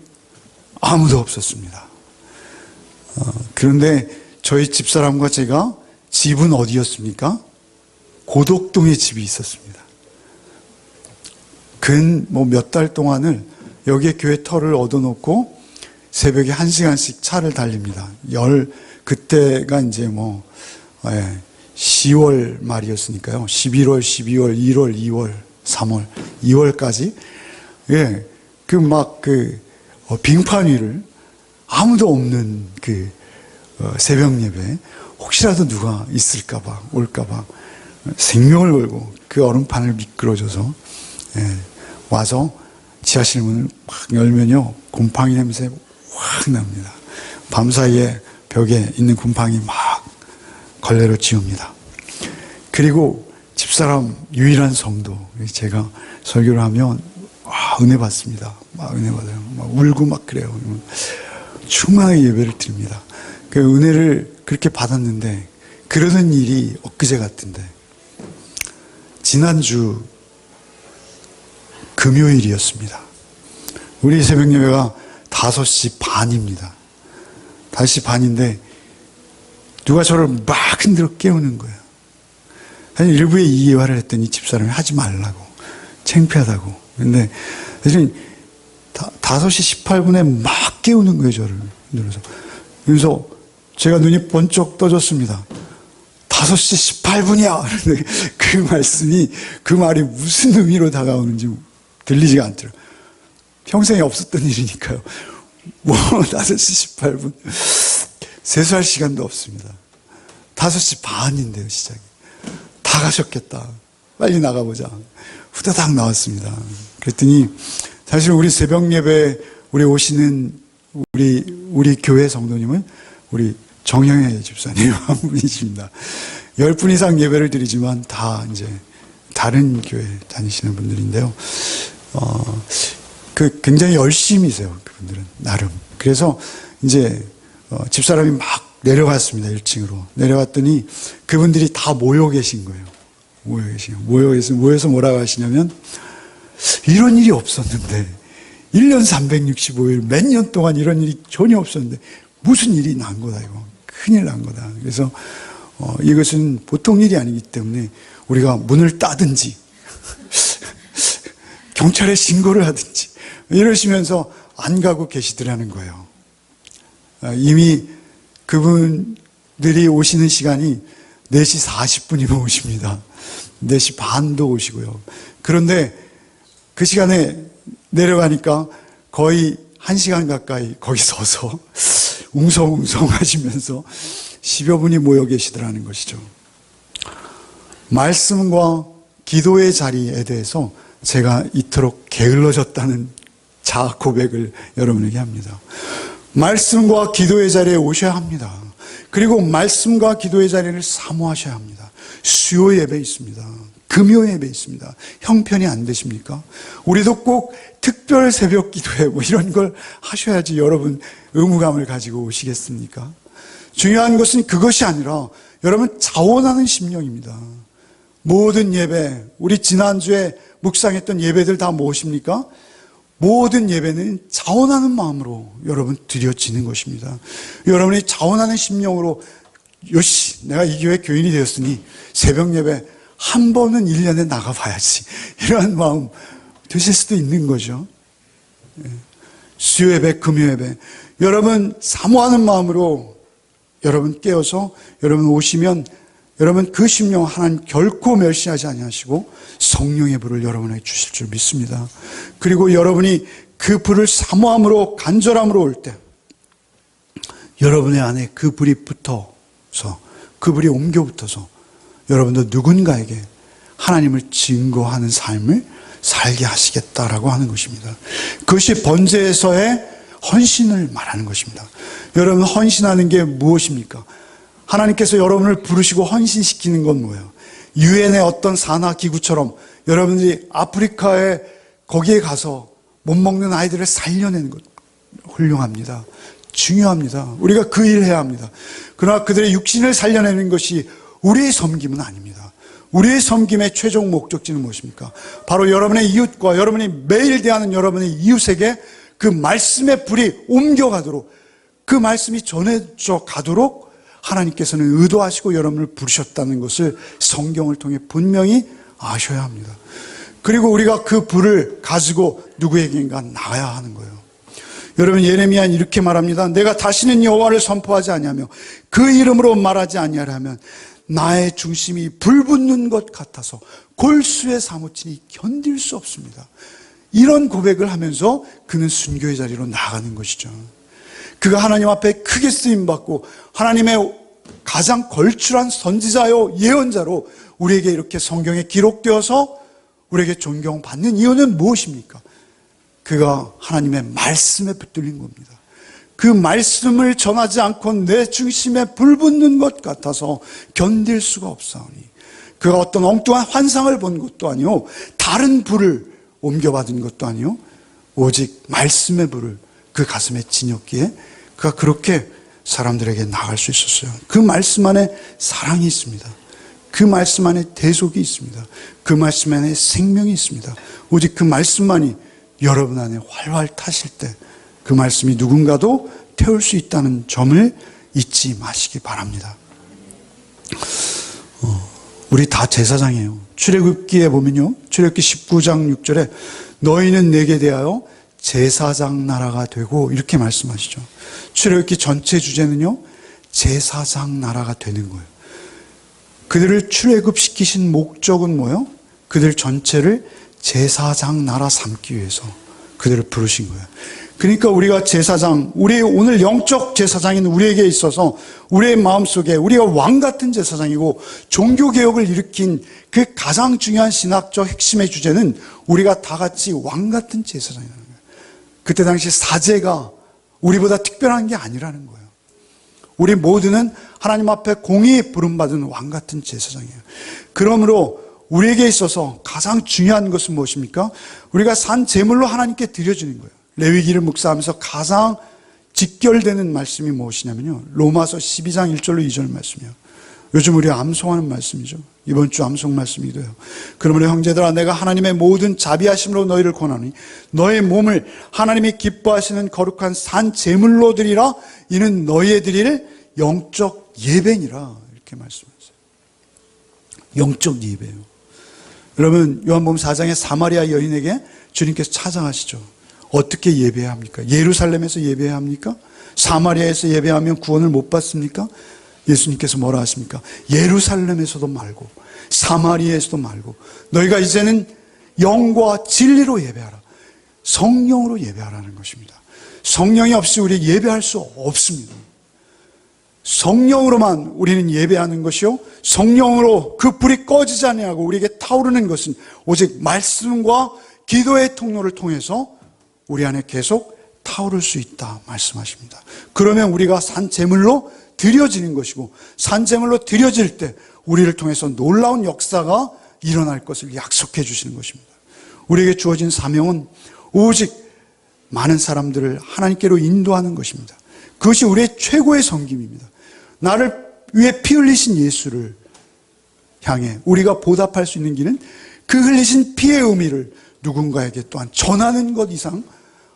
아무도 없었습니다. 그런데 저희 집사람과 제가 집은 어디였습니까? 고덕동에 집이 있었습니다. 근 몇 달 동안을 여기에 교회 터를 얻어놓고 새벽에 1시간씩 차를 달립니다. 그때가 이제 10월 말이었으니까요. 11월, 12월, 1월, 2월, 3월, 2월까지 빙판 위를 아무도 없는 새벽 예배, 혹시라도 누가 있을까봐, 올까봐 생명을 걸고 그 얼음판을 미끄러져서 와서 지하실 문을 확 열면요, 곰팡이 냄새 확 납니다. 밤사이에 벽에 있는 곰팡이 막 걸레로 지웁니다. 그리고 집사람 유일한 성도, 제가 설교를 하면 은혜 받습니다. 은혜 받아요. 울고 막 그래요. 충만하게 예배를 드립니다. 그 은혜를 그렇게 받았는데, 그러는 일이 엊그제 같은데, 지난주 금요일이었습니다. 우리 새벽 예배가 5시 반입니다. 5시 반인데 누가 저를 막 흔들어 깨우는 거예요. 사실 일부에 이해화를 했더니 집사람이 하지 말라고, 창피하다고. 근데 사실 5시 18분에 막 깨우는 거예요, 저를 흔들어서. 그래서 제가 눈이 번쩍 떠졌습니다. 5시 18분이야. 그 말씀이, 그 말이 무슨 의미로 다가오는지 들리지가 않더라고요. 평생에 없었던 일이니까요. 5시 18분. 세수할 시간도 없습니다. 5시 반인데요, 시작이. 다 가셨겠다. 빨리 나가보자. 후다닥 나왔습니다. 그랬더니, 사실 우리 새벽 예배, 우리 오시는 우리 교회 성도님은 우리 정영애 집사님 한 분이십니다. 10분 이상 예배를 드리지만 다 이제 다른 교회 다니시는 분들인데요. 굉장히 열심히세요, 그분들은, 나름. 그래서 이제, 집사람이 막 내려갔습니다, 1층으로. 내려갔더니 그분들이 다 모여 계신 거예요. 모여서 뭐라고 하시냐면, 이런 일이 없었는데, 1년 365일, 몇 년 동안 이런 일이 전혀 없었는데, 무슨 일이 난 거다, 이거. 큰일 난 거다. 그래서, 이것은 보통 일이 아니기 때문에 우리가 문을 따든지, 경찰에 신고를 하든지, 이러시면서 안 가고 계시더라는 거예요. 이미 그분들이 오시는 시간이 4시 40분이면 오십니다. 4시 반도 오시고요. 그런데 그 시간에 내려가니까 거의 1시간 가까이 거기 서서 웅성웅성 하시면서 10여 분이 모여 계시더라는 것이죠. 말씀과 기도의 자리에 대해서 제가 이토록 게을러졌다는 자아 고백을 여러분에게 합니다. 말씀과 기도의 자리에 오셔야 합니다. 그리고 말씀과 기도의 자리를 사모하셔야 합니다. 수요 예배 있습니다. 금요 예배 있습니다. 형편이 안 되십니까? 우리도 꼭 특별 새벽 기도회 뭐 이런 걸 하셔야지 여러분 의무감을 가지고 오시겠습니까? 중요한 것은 그것이 아니라 여러분 자원하는 심령입니다. 모든 예배, 우리 지난주에 묵상했던 예배들 다 무엇입니까? 모든 예배는 자원하는 마음으로 여러분 드려지는 것입니다. 여러분이 자원하는 심령으로 요시 내가 이 교회 교인이 되었으니 새벽 예배 한 번은 1년에 나가봐야지 이러한 마음 드실 수도 있는 거죠. 수요 예배, 금요 예배 여러분 사모하는 마음으로 여러분 깨어서 여러분 오시면 여러분 그 심령 하나님 결코 멸시하지 아니하시고 성령의 불을 여러분에게 주실 줄 믿습니다. 그리고 여러분이 그 불을 사모함으로 간절함으로 올 때 여러분의 안에 그 불이 붙어서 그 불이 옮겨 붙어서 여러분도 누군가에게 하나님을 증거하는 삶을 살게 하시겠다라고 하는 것입니다. 그것이 번제에서의 헌신을 말하는 것입니다. 여러분 헌신하는 게 무엇입니까? 하나님께서 여러분을 부르시고 헌신시키는 건 뭐예요? 유엔의 어떤 산하기구처럼 여러분들이 아프리카에 거기에 가서 못 먹는 아이들을 살려내는 것 훌륭합니다. 중요합니다. 우리가 그 일을 해야 합니다. 그러나 그들의 육신을 살려내는 것이 우리의 섬김은 아닙니다. 우리의 섬김의 최종 목적지는 무엇입니까? 바로 여러분의 이웃과 여러분이 매일 대하는 여러분의 이웃에게 그 말씀의 불이 옮겨가도록 그 말씀이 전해져 가도록 하나님께서는 의도하시고 여러분을 부르셨다는 것을 성경을 통해 분명히 아셔야 합니다. 그리고 우리가 그 불을 가지고 누구에게인가 나가야 하는 거예요. 여러분 예레미야는 이렇게 말합니다. 내가 다시는 여호와를 선포하지 아니하며 그 이름으로 말하지 아니하려면 나의 중심이 불붙는 것 같아서 골수에 사무치니 견딜 수 없습니다. 이런 고백을 하면서 그는 순교의 자리로 나가는 것이죠. 그가 하나님 앞에 크게 쓰임받고 하나님의 가장 걸출한 선지자요 예언자로 우리에게 이렇게 성경에 기록되어서 우리에게 존경받는 이유는 무엇입니까? 그가 하나님의 말씀에 붙들린 겁니다. 그 말씀을 전하지 않고 내 중심에 불붙는 것 같아서 견딜 수가 없사오니 그가 어떤 엉뚱한 환상을 본 것도 아니요 다른 불을 옮겨받은 것도 아니요 오직 말씀의 불을 그 가슴에 지녔기에 그가 그렇게 사람들에게 나갈 수 있었어요. 그 말씀 안에 사랑이 있습니다. 그 말씀 안에 대속이 있습니다. 그 말씀 안에 생명이 있습니다. 오직 그 말씀만이 여러분 안에 활활 타실 때 그 말씀이 누군가도 태울 수 있다는 점을 잊지 마시기 바랍니다. 우리 다 제사장이에요. 출애굽기에 보면요. 출애굽기 19장 6절에 너희는 내게 대하여 제사장 나라가 되고 이렇게 말씀하시죠. 출애굽기 전체 주제는요. 제사장 나라가 되는 거예요. 그들을 출애굽시키신 목적은 뭐예요? 그들 전체를 제사장 나라 삼기 위해서 그들을 부르신 거예요. 그러니까 우리가 제사장, 우리 오늘 영적 제사장인 우리에게 있어서 우리의 마음속에 우리가 왕 같은 제사장이고 종교개혁을 일으킨 그 가장 중요한 신학적 핵심의 주제는 우리가 다 같이 왕 같은 제사장이라는 거예요. 그때 당시 사제가 우리보다 특별한 게 아니라는 거예요. 우리 모두는 하나님 앞에 공의 부름받은 왕 같은 제사장이에요. 그러므로 우리에게 있어서 가장 중요한 것은 무엇입니까? 우리가 산 제물로 하나님께 드려주는 거예요. 레위기를 묵상하면서 가장 직결되는 말씀이 무엇이냐면요. 로마서 12장 1절로 2절 말씀이에요. 요즘 우리가 암송하는 말씀이죠. 이번 주 암송 말씀이기도 해요. 그러므로 형제들아 내가 하나님의 모든 자비하심으로 너희를 권하니 너의 몸을 하나님이 기뻐하시는 거룩한 산 제물로 드리라. 이는 너희의 드릴 영적 예배니라. 이렇게 말씀하세요. 영적 예배예요. 여러분 요한복음 4장의 사마리아 여인에게 주님께서 찾아가시죠. 어떻게 예배해야 합니까? 예루살렘에서 예배해야 합니까? 사마리아에서 예배하면 구원을 못 받습니까? 예수님께서 뭐라 하십니까? 예루살렘에서도 말고 사마리아에서도 말고 너희가 이제는 영과 진리로 예배하라. 성령으로 예배하라는 것입니다. 성령이 없이 우리 예배할 수 없습니다. 성령으로만 우리는 예배하는 것이요, 성령으로 그 불이 꺼지지 아니하고 우리에게 타오르는 것은 오직 말씀과 기도의 통로를 통해서 우리 안에 계속 타오를 수 있다 말씀하십니다. 그러면 우리가 산제물로 드려지는 것이고, 산제물로 드려질 때 우리를 통해서 놀라운 역사가 일어날 것을 약속해 주시는 것입니다. 우리에게 주어진 사명은 오직 많은 사람들을 하나님께로 인도하는 것입니다. 그것이 우리의 최고의 섬김입니다. 나를 위해 피 흘리신 예수를 향해 우리가 보답할 수 있는 길은 그 흘리신 피의 의미를 누군가에게 또한 전하는 것 이상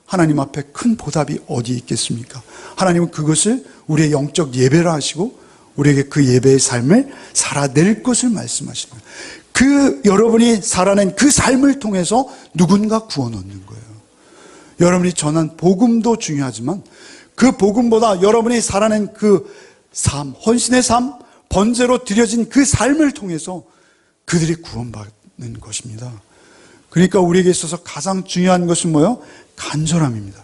하나님 앞에 큰 보답이 어디 있겠습니까? 하나님은 그것을 우리의 영적 예배라 하시고 우리에게 그 예배의 삶을 살아낼 것을 말씀하십니다. 그 여러분이 살아낸 그 삶을 통해서 누군가 구원 얻는 거예요. 여러분이 전한 복음도 중요하지만 그 복음보다 여러분이 살아낸 그 삶, 헌신의 삶, 번제로 드려진 그 삶을 통해서 그들이 구원받는 것입니다. 그러니까 우리에게 있어서 가장 중요한 것은 뭐예요? 간절함입니다.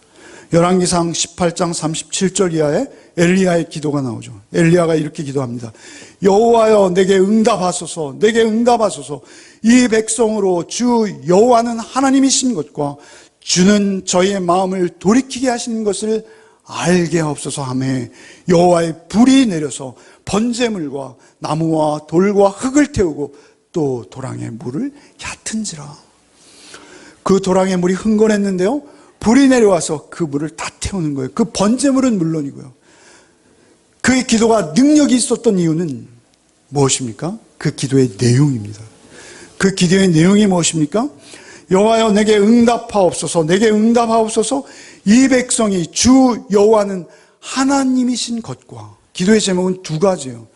열왕기상 18장 37절 이하에 엘리야의 기도가 나오죠. 엘리야가 이렇게 기도합니다. 여호와여, 내게 응답하소서, 내게 응답하소서. 이 백성으로 주 여호와는 하나님이신 것과 주는 저희의 마음을 돌이키게 하시는 것을 알게 하옵소서 하며 여호와의 불이 내려서 번제물과 나무와 돌과 흙을 태우고 또 도랑의 물을 얕은지라. 그 도랑의 물이 흥건했는데요, 불이 내려와서 그 물을 다 태우는 거예요. 그 번제물은 물론이고요. 그의 기도가 능력이 있었던 이유는 무엇입니까? 그 기도의 내용입니다. 그 기도의 내용이 무엇입니까? 여호와여, 내게 응답하옵소서, 내게 응답하옵소서. 이 백성이 주 여호와는 하나님이신 것과, 기도의 제목은 두 가지예요.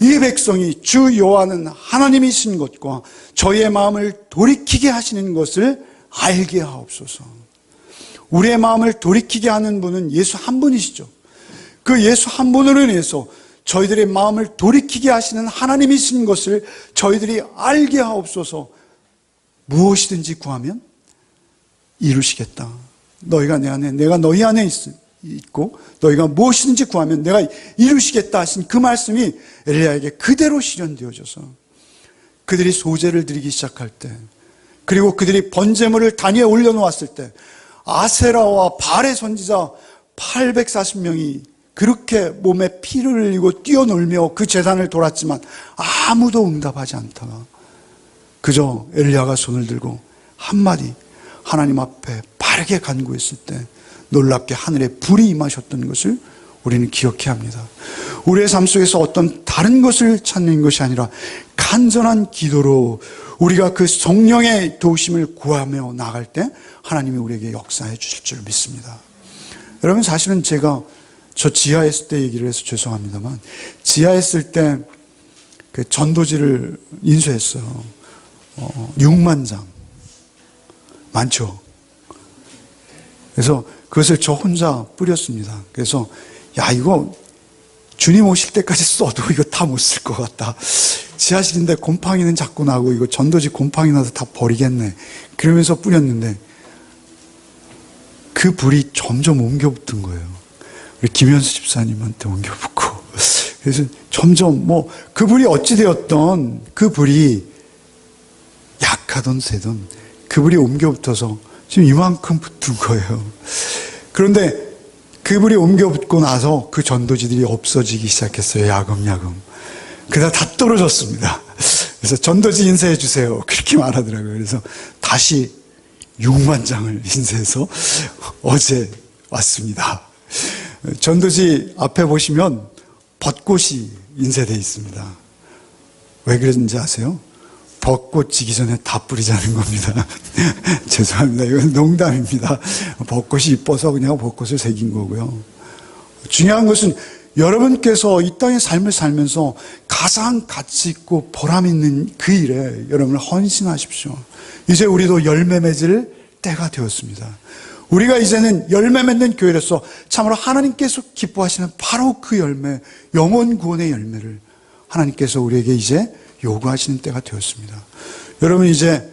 이 백성이 주 여호와는 하나님이신 것과 저희의 마음을 돌이키게 하시는 것을 알게 하옵소서. 우리의 마음을 돌이키게 하는 분은 예수 한 분이시죠. 그 예수 한 분으로 인해서 저희들의 마음을 돌이키게 하시는 하나님이신 것을 저희들이 알게 하옵소서. 무엇이든지 구하면 이루시겠다. 너희가 내 안에, 내가 너희 안에 있고 너희가 무엇이든지 구하면 내가 이루시겠다 하신 그 말씀이 엘리야에게 그대로 실현되어져서 그들이 소제를 드리기 시작할 때, 그리고 그들이 번제물을 단위에 올려놓았을 때 아세라와 발의 선지자 840명이 그렇게 몸에 피를 흘리고 뛰어놀며 그 제단을 돌았지만 아무도 응답하지 않다가 그저 엘리야가 손을 들고 한마디 하나님 앞에 바르게 간구했을 때 놀랍게 하늘에 불이 임하셨던 것을 우리는 기억해야 합니다. 우리의 삶 속에서 어떤 다른 것을 찾는 것이 아니라 간절한 기도로 우리가 그 성령의 도우심을 구하며 나갈 때 하나님이 우리에게 역사해 주실 줄 믿습니다. 여러분, 사실은 제가 저 지하에 있을 때 얘기를 해서 죄송합니다만, 지하에 있을 때 그 전도지를 인수했어요. 6만 장. 많죠. 그래서 그것을 저 혼자 뿌렸습니다. 그래서 야, 이거 주님 오실 때까지 써도 이거 다 못 쓸 것 같다. 지하실인데 곰팡이는 자꾸 나고 이거 전도지 곰팡이 나서 다 버리겠네. 그러면서 뿌렸는데 그 불이 점점 옮겨 붙은 거예요. 우리 김현수 집사님한테 옮겨 붙고. 그래서 점점 그 불이 어찌되었던 그 불이 약하던 세던 그 불이 옮겨 붙어서 지금 이만큼 붙은 거예요. 그런데 그 불이 옮겨 붙고 나서 그 전도지들이 없어지기 시작했어요. 야금야금. 그러다 다 떨어졌습니다. 그래서 전도지 인쇄해 주세요. 그렇게 말하더라고요. 그래서 다시 6만 장을 인쇄해서 어제 왔습니다. 전도지 앞에 보시면 벚꽃이 인쇄되어 있습니다. 왜 그런지 아세요? 벚꽃 지기 전에 다 뿌리자는 겁니다. 죄송합니다. 이건 농담입니다. 벚꽃이 이뻐서 그냥 벚꽃을 새긴 거고요. 중요한 것은 여러분께서 이 땅의 삶을 살면서 가장 가치 있고 보람 있는 그 일에 여러분을 헌신하십시오. 이제 우리도 열매 맺을 때가 되었습니다. 우리가 이제는 열매 맺는 교회로서 참으로 하나님께서 기뻐하시는 바로 그 열매, 영혼 구원의 열매를 하나님께서 우리에게 이제 요구하시는 때가 되었습니다. 여러분, 이제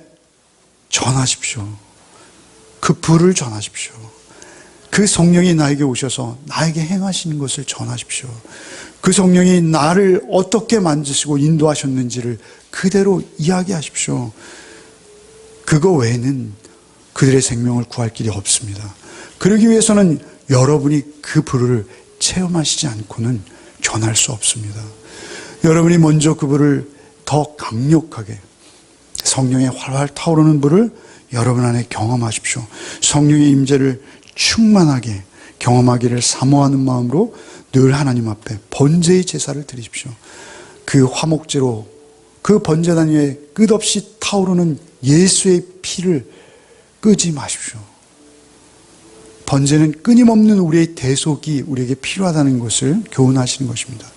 전하십시오. 그 불을 전하십시오. 그 성령이 나에게 오셔서 나에게 행하시는 것을 전하십시오. 그 성령이 나를 어떻게 만지시고 인도하셨는지를 그대로 이야기하십시오. 그거 외에는 그들의 생명을 구할 길이 없습니다. 그러기 위해서는 여러분이 그 불을 체험하시지 않고는 전할 수 없습니다. 여러분이 먼저 그 불을 더 강력하게, 성령의 활활 타오르는 불을 여러분 안에 경험하십시오. 성령의 임재를 충만하게 경험하기를 사모하는 마음으로 늘 하나님 앞에 번제의 제사를 드리십시오. 그 화목제로 그 번제단 위에 끝없이 타오르는 예수의 피를 끄지 마십시오. 번제는 끊임없는 우리의 대속이 우리에게 필요하다는 것을 교훈하시는 것입니다.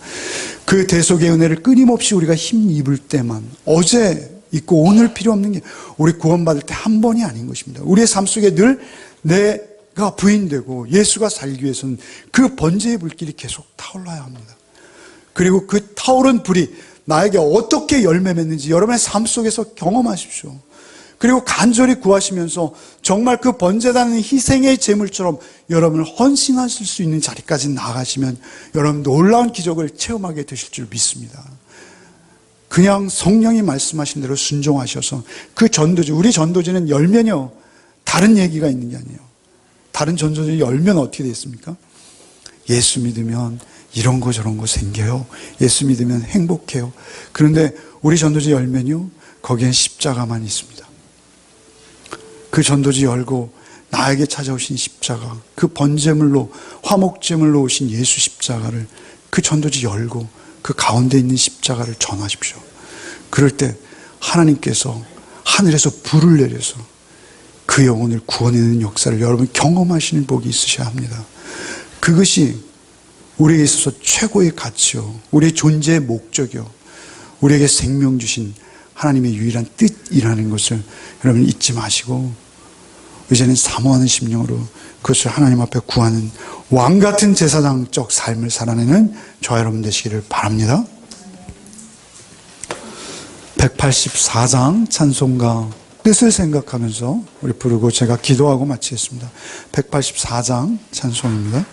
그 대속의 은혜를 끊임없이 우리가 힘입을 때만, 어제 있고 오늘 필요 없는 게 우리 구원받을 때 한 번이 아닌 것입니다. 우리의 삶 속에 늘 내가 부인되고 예수가 살기 위해서는 그 번제의 불길이 계속 타올라야 합니다. 그리고 그 타오른 불이 나에게 어떻게 열매 맺는지 여러분의 삶 속에서 경험하십시오. 그리고 간절히 구하시면서 정말 그 번제단은 희생의 제물처럼 여러분을 헌신하실 수 있는 자리까지 나가시면 여러분 놀라운 기적을 체험하게 되실 줄 믿습니다. 그냥 성령이 말씀하신 대로 순종하셔서 그 전도지, 우리 전도지는 열면요 다른 얘기가 있는 게 아니에요. 다른 전도지 열면 어떻게 됐습니까? 예수 믿으면 이런 거 저런 거 생겨요. 예수 믿으면 행복해요. 그런데 우리 전도지 열면요 거기엔 십자가만 있습니다. 그 전도지 열고 나에게 찾아오신 십자가, 그 번제물로 화목제물로 오신 예수 십자가를, 그 전도지 열고 그 가운데 있는 십자가를 전하십시오. 그럴 때 하나님께서 하늘에서 불을 내려서 그 영혼을 구원해내는 역사를 여러분 경험하시는 복이 있으셔야 합니다. 그것이 우리에게 있어서 최고의 가치요, 우리의 존재의 목적이요, 우리에게 생명 주신 하나님의 유일한 뜻이라는 것을 여러분 잊지 마시고 이제는 사모하는 심령으로 그것을 하나님 앞에 구하는 왕같은 제사장적 삶을 살아내는 저와 여러분 되시기를 바랍니다. 184장 찬송가 뜻을 생각하면서 우리 부르고 제가 기도하고 마치겠습니다. 184장 찬송입니다.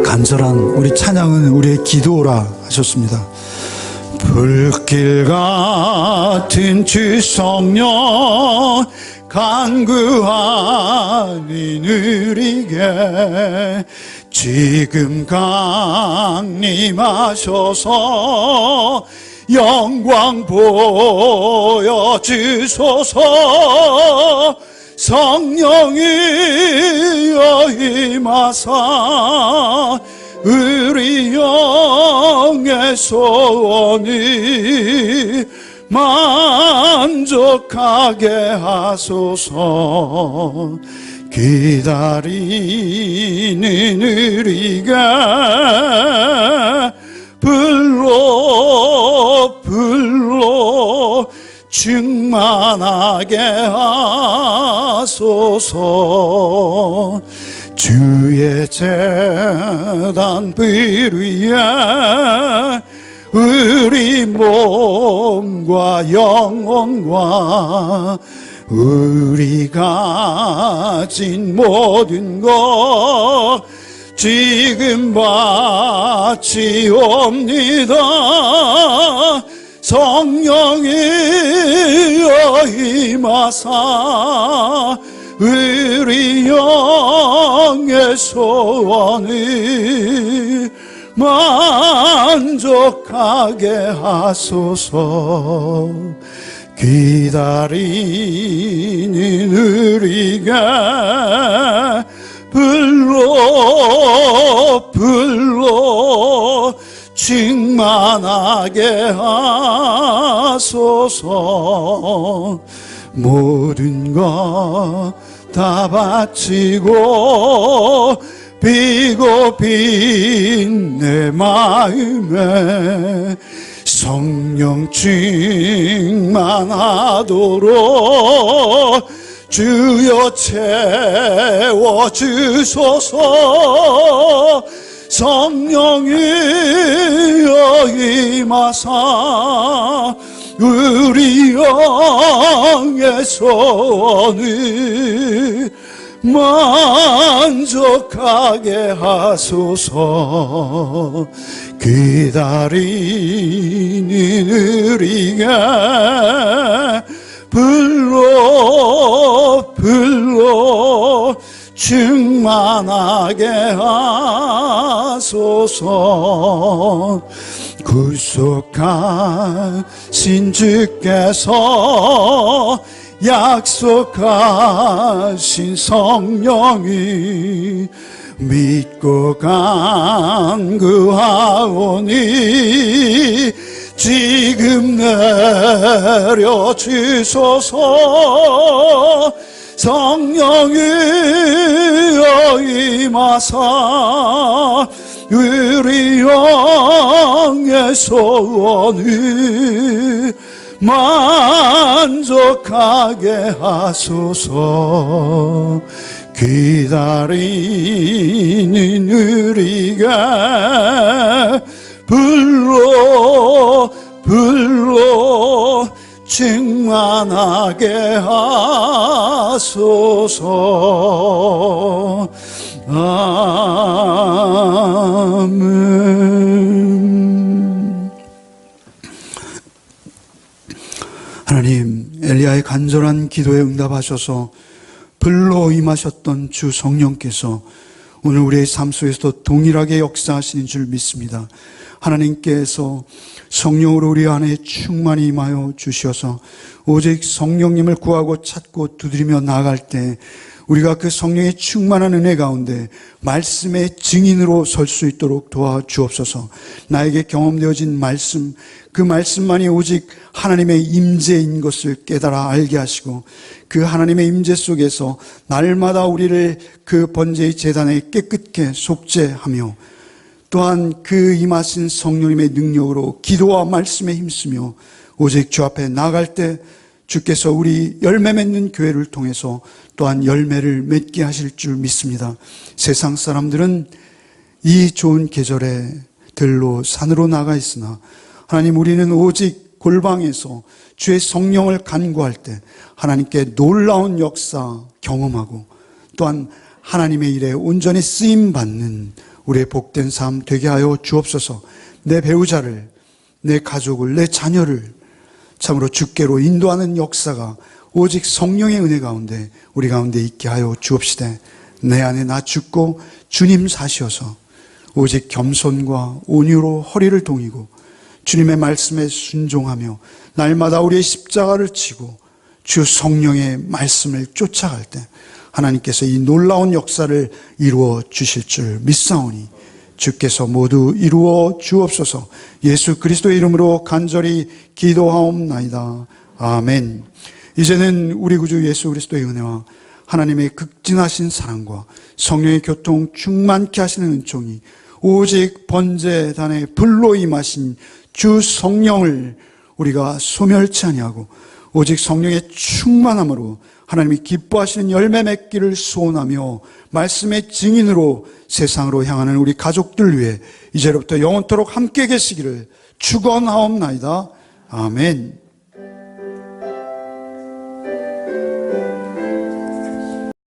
간절한 우리 찬양은 우리의 기도라 하셨습니다. 불길 같은 주 성령 간구하니 느리게 지금 강림하셔서 영광 보여주소서. 성령이여 임하사 우리 영의 소원이 만족하게 하소서. 기다리는 우리가 불러 충만하게 하소서. 주의 제단 불 위에 우리 몸과 영혼과 우리 가진 모든 것 지금 바치옵니다. 성령이여 임하사 우리 영의 소원을 만족하게 하소서. 기다리는 우리가 불러 충만하게 하소서. 모든 것 다 바치고 비고픈 내 마음에 성령 충만하도록 주여 채워주소서. 성령이여 임하사 우리 영의 소원을 만족하게 하소서. 기다리는 우리가 불러 충만하게 하소서. 구속하신 주께서 약속하신 성령이 믿고 간구하오니 지금 내려주소서. 성령이여 임하사 우리 영의 소원을 만족하게 하소서. 기다리는 우리가 불러 충만하게 하소서. 아멘. 하나님, 엘리야의 간절한 기도에 응답하셔서 불러 임하셨던 주 성령께서 오늘 우리의 삶 속에서도 동일하게 역사하시는 줄 믿습니다. 하나님께서 성령으로 우리 안에 충만히 임하여 주셔서 오직 성령님을 구하고 찾고 두드리며 나아갈 때 우리가 그 성령의 충만한 은혜 가운데 말씀의 증인으로 설 수 있도록 도와주옵소서. 나에게 경험되어진 말씀, 그 말씀만이 오직 하나님의 임재인 것을 깨달아 알게 하시고 그 하나님의 임재 속에서 날마다 우리를 그 번제의 제단에 깨끗게 속죄하며 또한 그 임하신 성령님의 능력으로 기도와 말씀에 힘쓰며 오직 주 앞에 나아갈 때 주께서 우리 열매 맺는 교회를 통해서 또한 열매를 맺게 하실 줄 믿습니다. 세상 사람들은 이 좋은 계절에 들로 산으로 나가 있으나 하나님, 우리는 오직 골방에서 주의 성령을 간구할 때 하나님께 놀라운 역사 경험하고 또한 하나님의 일에 온전히 쓰임받는 우리의 복된 삶 되게 하여 주옵소서. 내 배우자를, 내 가족을, 내 자녀를 참으로 주께로 인도하는 역사가 오직 성령의 은혜 가운데 우리 가운데 있게 하여 주옵시되 내 안에 나 죽고 주님 사시어서 오직 겸손과 온유로 허리를 동이고 주님의 말씀에 순종하며 날마다 우리의 십자가를 지고 주 성령의 말씀을 쫓아갈 때 하나님께서 이 놀라운 역사를 이루어 주실 줄 믿사오니 주께서 모두 이루어 주옵소서. 예수 그리스도의 이름으로 간절히 기도하옵나이다. 아멘. 이제는 우리 구주 예수 그리스도의 은혜와 하나님의 극진하신 사랑과 성령의 교통 충만케 하시는 은총이 오직 번제단에 불로 임하신 주 성령을 우리가 소멸치 아니하고 오직 성령의 충만함으로 하나님이 기뻐하시는 열매 맺기를 소원하며 말씀의 증인으로 세상으로 향하는 우리 가족들 위해 이제로부터 영원토록 함께 계시기를 축원하옵나이다. 아멘.